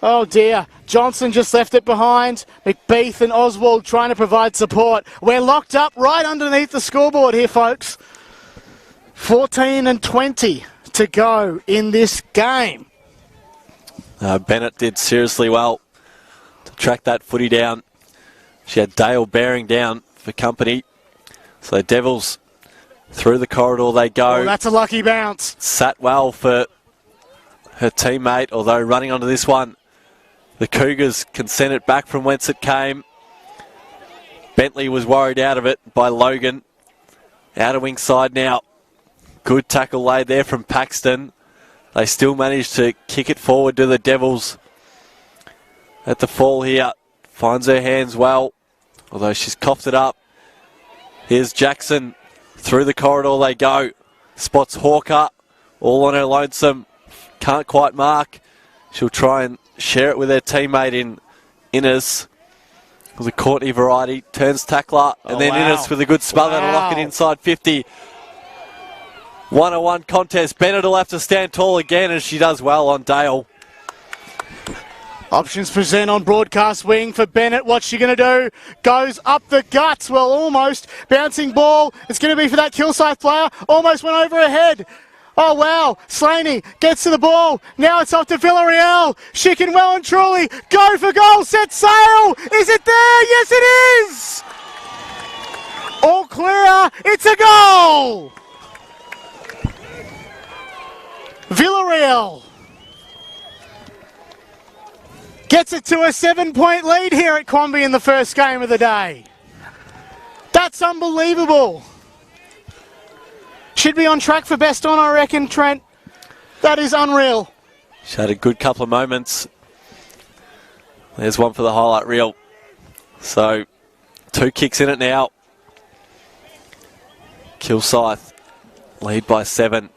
Oh dear. Johnson just left it behind. McBeath and Oswald trying to provide support. We're locked up right underneath the scoreboard here, folks. 14-20 to go in this game. Bennett did seriously well to track that footy down. She had Dale bearing down for company. So the Devils, through the corridor they go. Oh, that's a lucky bounce. Sat well for her teammate, although running onto this one, the Cougars can send it back from whence it came. Bentley was worried out of it by Logan. Outer wing side now. Good tackle laid there from Paxton. They still managed to kick it forward to the Devils. At the fall here, finds her hands well, although she's coughed it up. Here's Jackson. Through the corridor they go. Spots Hawker, all on her lonesome. Can't quite mark. She'll try and share it with her teammate in Innes. It was a Courtney variety. Turns tackler, and then Innes with a good smother to lock it inside 50. 1-1 contest. Bennett will have to stand tall again, and she does well on Dale. Options present on broadcast wing for Bennett. What's she going to do? Goes up the guts. Well, almost. Bouncing ball. It's going to be for that Kilsyth player. Almost went over her head. Oh, wow. Slaney gets to the ball. Now it's off to Villarreal. She can well and truly go for goal. Set sail. Is it there? Yes, it is. All clear. It's a goal. Villarreal gets it to a 7-point lead here at Quambee in the first game of the day. That's unbelievable. Should be on track for best on, I reckon, Trent. That is unreal. She had a good couple of moments. There's one for the highlight reel. So, 2 kicks in it now. Kilsyth lead by 7.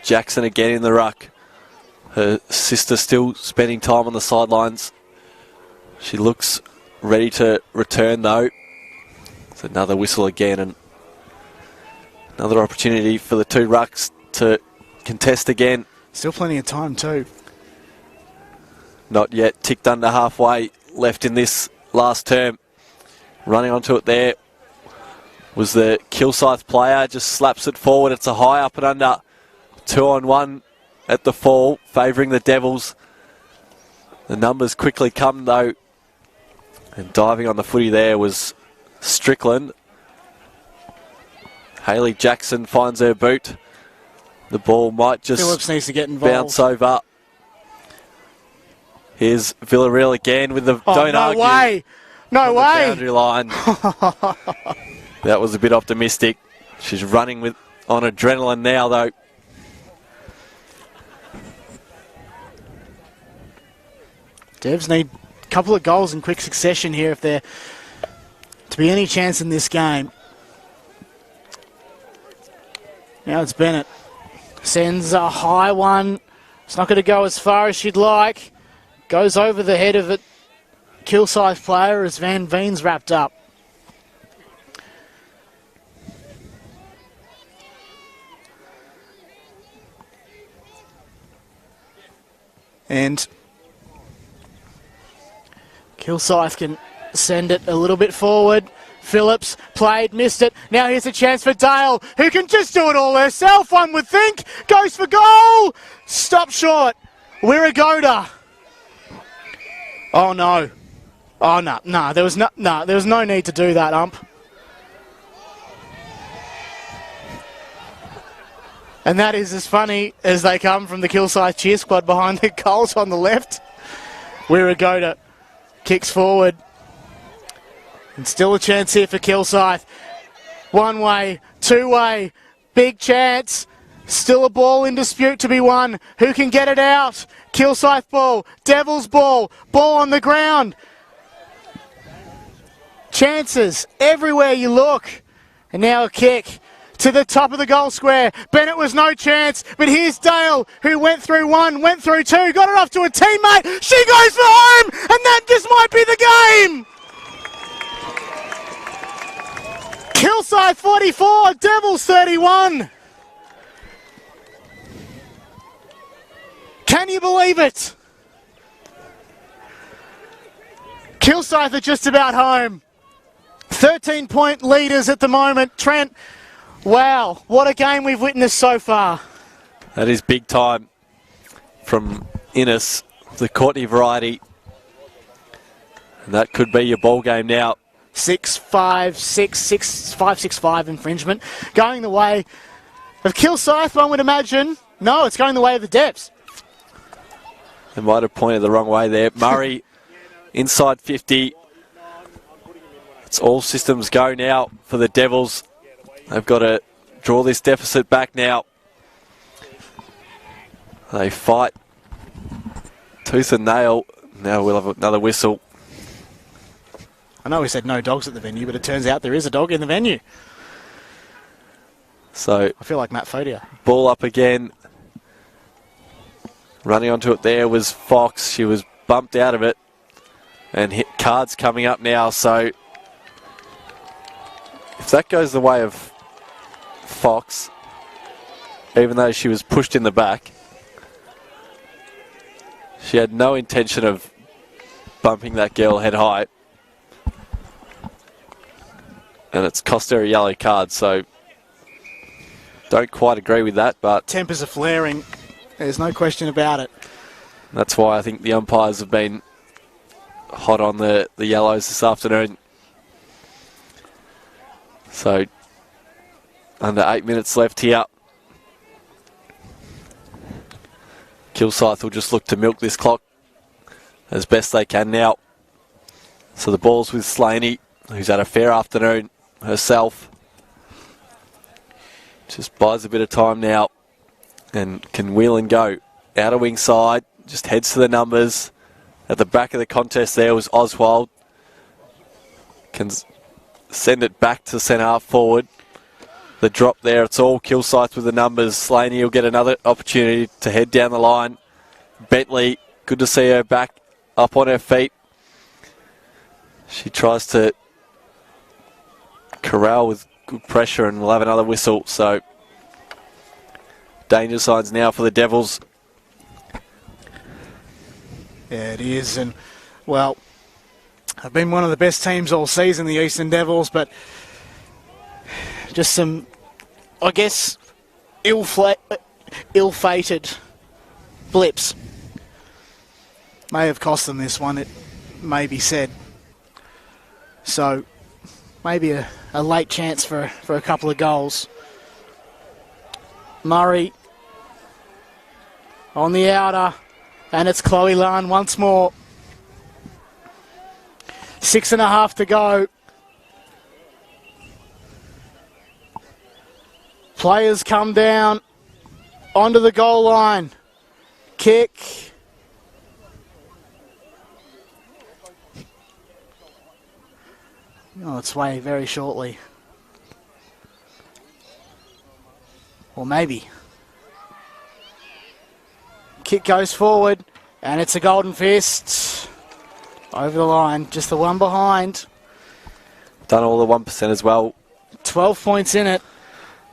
Jackson again in the ruck. Her sister still spending time on the sidelines. She looks ready to return though. It's another whistle again and another opportunity for the 2 rucks to contest again. Still plenty of time too. Not yet, ticked under halfway left in this last term. Running onto it there was the Kilsyth player, just slaps it forward. It's a high up and under. 2-on-1 at the fall, favouring the Devils. The numbers quickly come though. And diving on the footy there was Strickland. Hayley Jackson finds her boot. The ball might just Phillips needs to get involved. Bounce over. Here's Villarreal again with the don't argue. No way. No way. Boundary line. That was a bit optimistic. She's running with on adrenaline now though. Devs need a couple of goals in quick succession here if they're to be any chance in this game. Now it's Bennett. Sends a high one. It's not going to go as far as she'd like. Goes over the head of it. Kilsyth player as Van Veen's wrapped up. And Kilsyth can send it a little bit forward. Phillips played, missed it. Now here's a chance for Dale, who can just do it all herself, one would think. Goes for goal. Stop short. Wirragoda. Oh no. Oh no. There was no need to do that, ump. And that is as funny as they come from the Kilsyth cheer squad behind the goals on the left. Wirragoda kicks forward. And still a chance here for Kilsyth. 1 way, 2 way, big chance. Still a ball in dispute to be won. Who can get it out? Kilsyth ball, Devils ball, ball on the ground. Chances everywhere you look. And now a kick to the top of the goal square. Bennett was no chance, but here's Dale, who went through 1, went through 2, got it off to a teammate. She goes for home, and that just might be the game. Kilsyth 44, Devils 31. Can you believe it? Kilsyth are just about home. 13-point leaders at the moment. Trent, wow, what a game we've witnessed so far. That is big time from Innes, the Courtney variety. And that could be your ball game now. 6-5, 6-5 infringement. Going the way of Kilsyth, one would imagine. No, it's going the way of the Devs. They might have pointed the wrong way there. Murray inside 50. It's all systems go now for the Devils. They've got to draw this deficit back now. They fight tooth and nail. Now we'll have another whistle. I know we said no dogs at the venue, but it turns out there is a dog in the venue. So I feel like Matt Fodia. Ball up again. Running onto it there was Fox. She was bumped out of it. And hit cards coming up now. So if that goes the way of Fox, even though she was pushed in the back, she had no intention of bumping that girl head high. And it's cost her a yellow card, so don't quite agree with that, but Tempers are flaring. There's no question about it. that's why I think the umpires have been hot on the yellows this afternoon. So under 8 minutes left here. Kilsyth will just look to milk this clock as best they can now. So the ball's with Slaney, who's had a fair afternoon herself. Just buys a bit of time now and can wheel and go. Outer wing side, just heads to the numbers. At the back of the contest there was Oswald. Can send it back to centre half forward. The drop there, it's all Kilsyth with the numbers. Slaney will get another opportunity to head down the line. Bentley, good to see her back up on her feet. She tries to corral with good pressure and we'll have another whistle. So danger signs now for the Devils. Yeah, it is. And, well, I've been one of the best teams all season, the Eastern Devils, but just some, I guess, ill-fated blips may have cost them this one, it may be said. So maybe a late chance for a couple of goals. Murray on the outer, and it's Chloe Lan once more. 6.5 to go. Players come down onto the goal line. Kick. On its way very shortly. Or maybe. Kick goes forward, and it's a golden fist. Over the line, just the one behind. Done all the 1% as well. 12 points in it.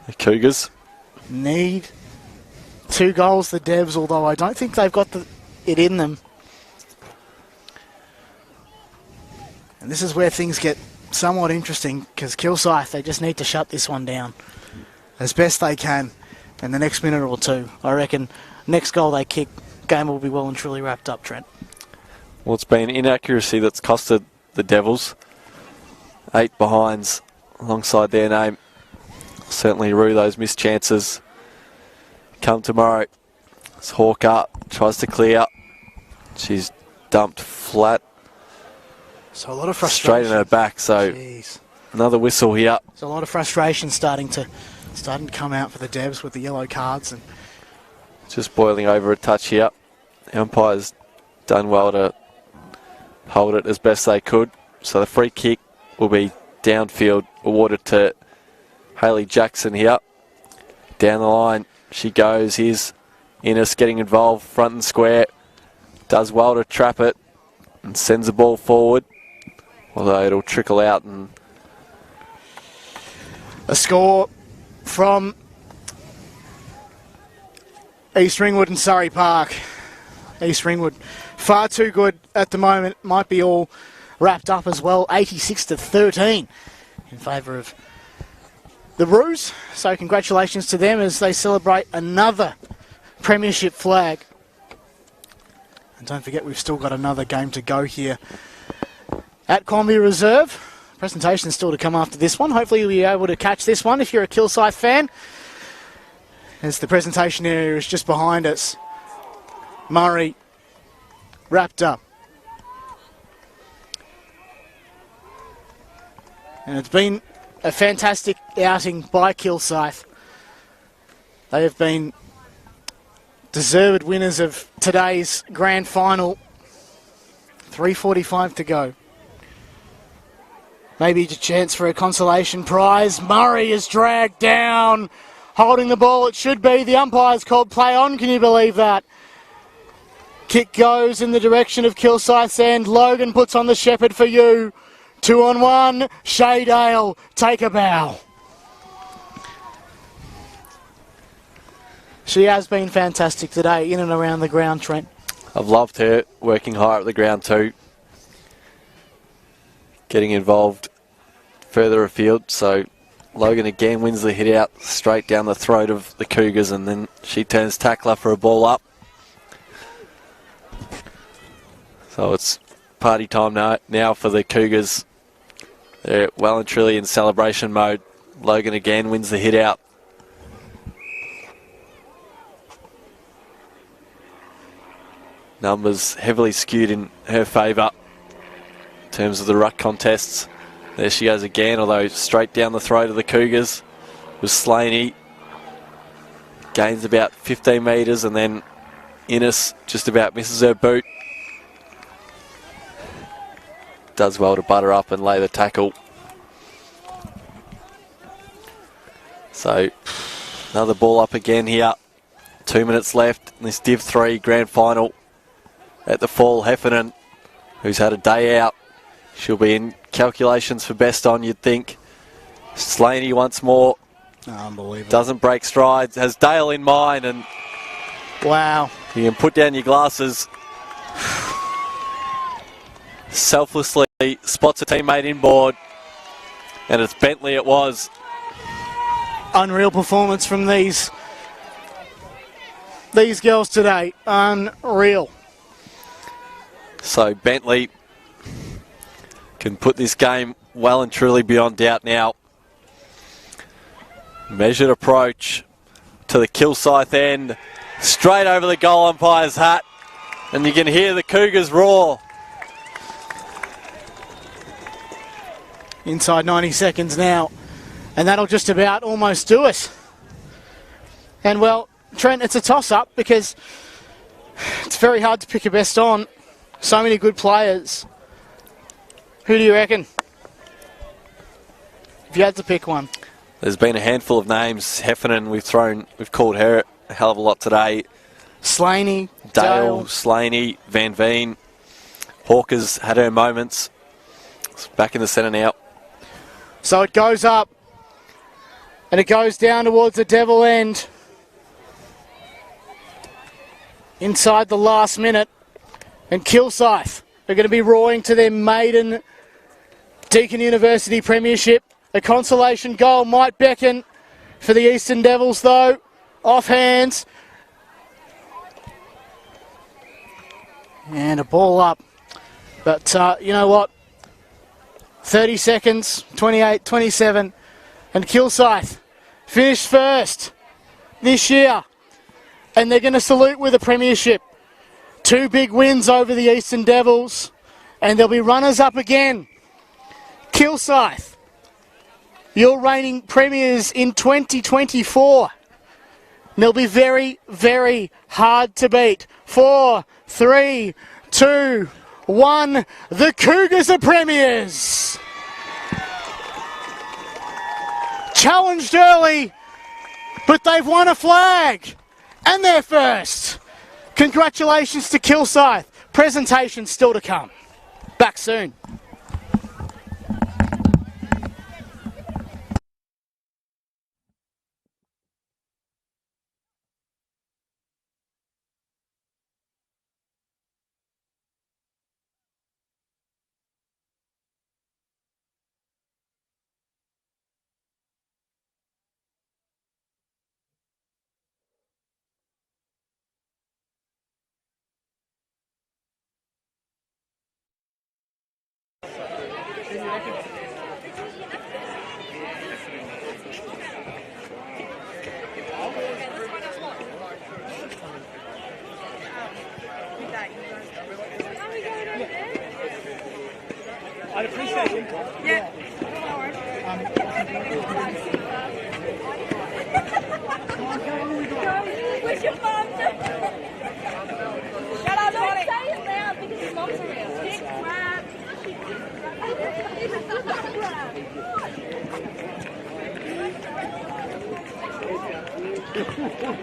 The Cougars Need 2 goals, the Devs, although I don't think they've got it in them. And this is where things get somewhat interesting, because Kilsyth, they just need to shut this one down as best they can in the next minute or two. I reckon next goal they kick, game will be well and truly wrapped up, Trent. Well, it's been inaccuracy that's costed the Devils. 8 behinds alongside their name. Certainly rue those missed chances. Come tomorrow. It's Hawk up, tries to clear. She's dumped flat. So a lot of frustration. Straight in her back, so Jeez. Another whistle here. There's a lot of frustration starting to come out for the Devs with the yellow cards. And just boiling over a touch here. The umpire's done well to hold it as best they could. So the free kick will be downfield, awarded to Hayley Jackson here. Down the line she goes. Here's Innes getting involved, front and square. Does well to trap it and sends the ball forward. Although it'll trickle out. And a score from East Ringwood and Surrey Park. East Ringwood far too good at the moment. Might be all wrapped up as well. 86-13 in favour of the Roos. So congratulations to them as they celebrate another premiership flag. And don't forget, we've still got another game to go here at Quambee Reserve. Presentation still to come after this one. Hopefully you'll be able to catch this one if you're a Kilsyth fan, as the presentation area is just behind us. Murray wrapped up. And it's been a fantastic outing by Kilsyth. They have been deserved winners of today's grand final. 3:45 to go. Maybe a chance for a consolation prize. Murray is dragged down. Holding the ball, it should be. The umpire's called play on. Can you believe that? Kick goes in the direction of Kilsyth's end. Logan puts on the shepherd for you. 2-on-1. Shaydale, take a bow. She has been fantastic today in and around the ground, Trent. I've loved her working higher up the ground too. Getting involved further afield. So Logan again wins the hit out straight down the throat of the Cougars, and then she turns tackler for a ball up. So it's party time now for the Cougars. They're well and truly in celebration mode. Logan again wins the hit out. Numbers heavily skewed in her favour in terms of the ruck contests. There she goes again, although straight down the throat of the Cougars was Slaney. Gains about 15 metres, and then Innes just about misses her boot. Does well to butter up and lay the tackle. So another ball up again here. 2 minutes left in this Div 3 grand final at the Fall. Heffernan, who's had a day out, she'll be in calculations for best on, you'd think. Slaney once more. Unbelievable. Doesn't break strides. Has Dale in mind, and wow. You can put down your glasses. Selflessly spots a teammate inboard, and it's Bentley it was. Unreal performance from these girls today. Unreal. So Bentley can put this game well and truly beyond doubt now. Measured approach to the Kilsyth end, straight over the goal umpire's hat, and you can hear the Cougars roar. Inside 90 seconds now, and that'll just about almost do it. And well, Trent, it's a toss-up because it's very hard to pick a best on. So many good players. Who do you reckon? If you had to pick one. There's been a handful of names. Heffernan, we've called her a hell of a lot today. Slaney, Dale, Slaney, Van Veen. Hawkers had her moments. It's back in the centre now. So it goes up, and it goes down towards the Devil end. Inside the last minute, and Kilsyth are going to be roaring to their maiden Deakin University Premiership. A consolation goal might beckon for the Eastern Devils, though. Off hands. And a ball up. But you know what? 30 seconds, 28, 27. And Kilsyth finished first this year. And they're going to salute with a premiership. 2 big wins over the Eastern Devils. And they'll be runners-up again. Kilsyth, you're reigning premiers in 2024. And they'll be very, very hard to beat. 4, 3, 2, 1. The Cougars are premiers. Challenged early, but they've won a flag. And they're first. Congratulations to Kilsyth. Presentation still to come. Back soon. I'd appreciate it. Yeah. Where's your mum? Shut up, don't say it loud because your mom's around. Dick grab.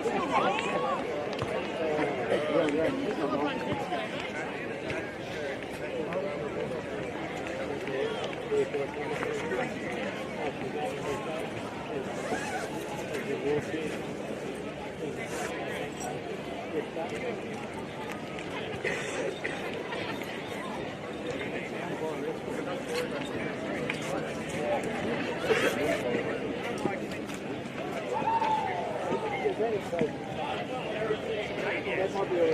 That might be all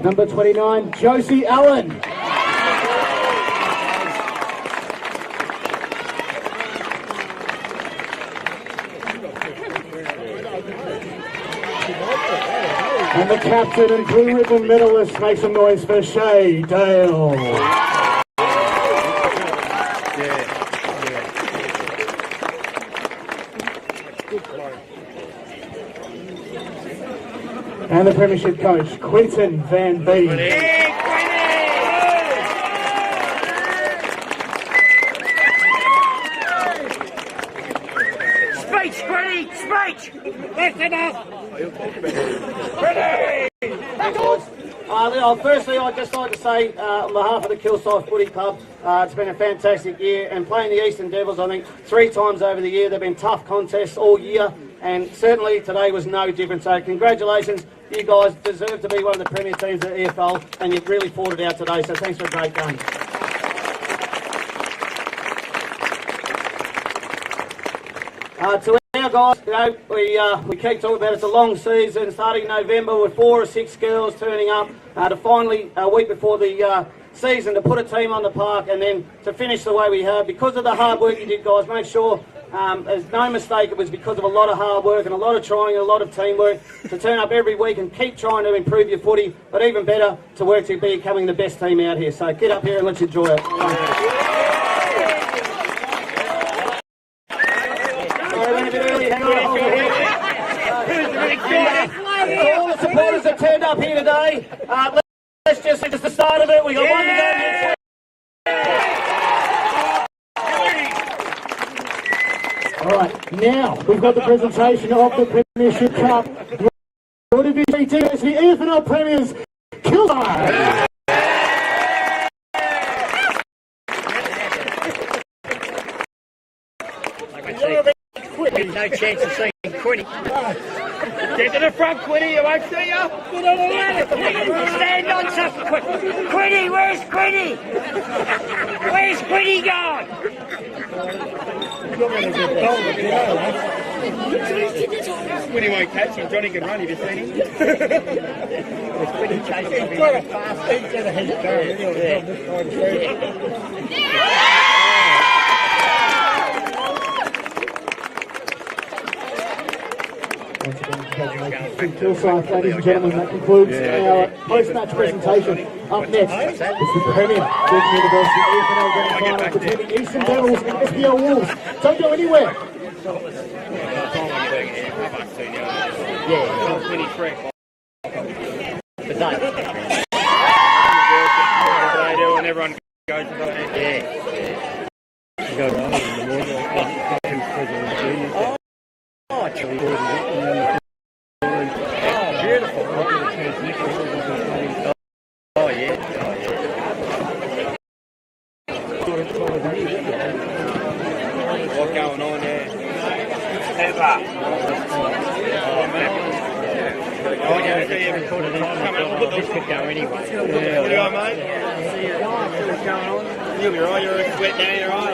Number 29, Josie Allen. And the captain and blue ribbon medalist, make some noise for Shay Dale. And the premiership coach, Quinton Van Bee. Speech! That's enough! Firstly, I'd just like to say, on behalf of the Kilsyth Footy Club, it's been a fantastic year, and playing the Eastern Devils, I think, 3 times over the year. They've been tough contests all year, and certainly today was no different. So congratulations, you guys deserve to be one of the premier teams at EFL, and you've really fought it out today, so thanks for a great game. To our guys, you know, we keep talking about it's a long season, starting in November with 4 or 6 girls turning up to finally, a week before the season, to put a team on the park and then to finish the way we have. Because of the hard work you did, guys, make sure there's no mistake, it was because of a lot of hard work and a lot of trying and a lot of teamwork to turn up every week and keep trying to improve your footy, but even better, to work to becoming the best team out here. So get up here and let's enjoy it. All the supporters that turned up here today, let's just, it's the start of it. We got one to go next week. All right, now we've got the presentation of the Premiership Cup. Your Division 2 is the EFNL Premiers, Kilsyth. No chance of seeing Quinny. Get to the front, Quinny, you won't see you. Stand on something, Quinny, where's Quinny? Where's Quinny gone? Quinny won't catch him, Johnny can run, have you seen him? Quinny chasing him. He's got a fast, he's got a head. Once again, congratulations to Kilsyth, ladies and gentlemen. That concludes our post-match presentation. Up next is the Premier Deakin University EFNL Grand Final between the Eastern Devils and SBL Wolves. Don't go anywhere. Everyone goes beautiful. Oh, yeah. What's going on there? Oh, yeah, this could go anyway. What do you want, mate? What's going on? You'll be right, you're a sweat down your eye.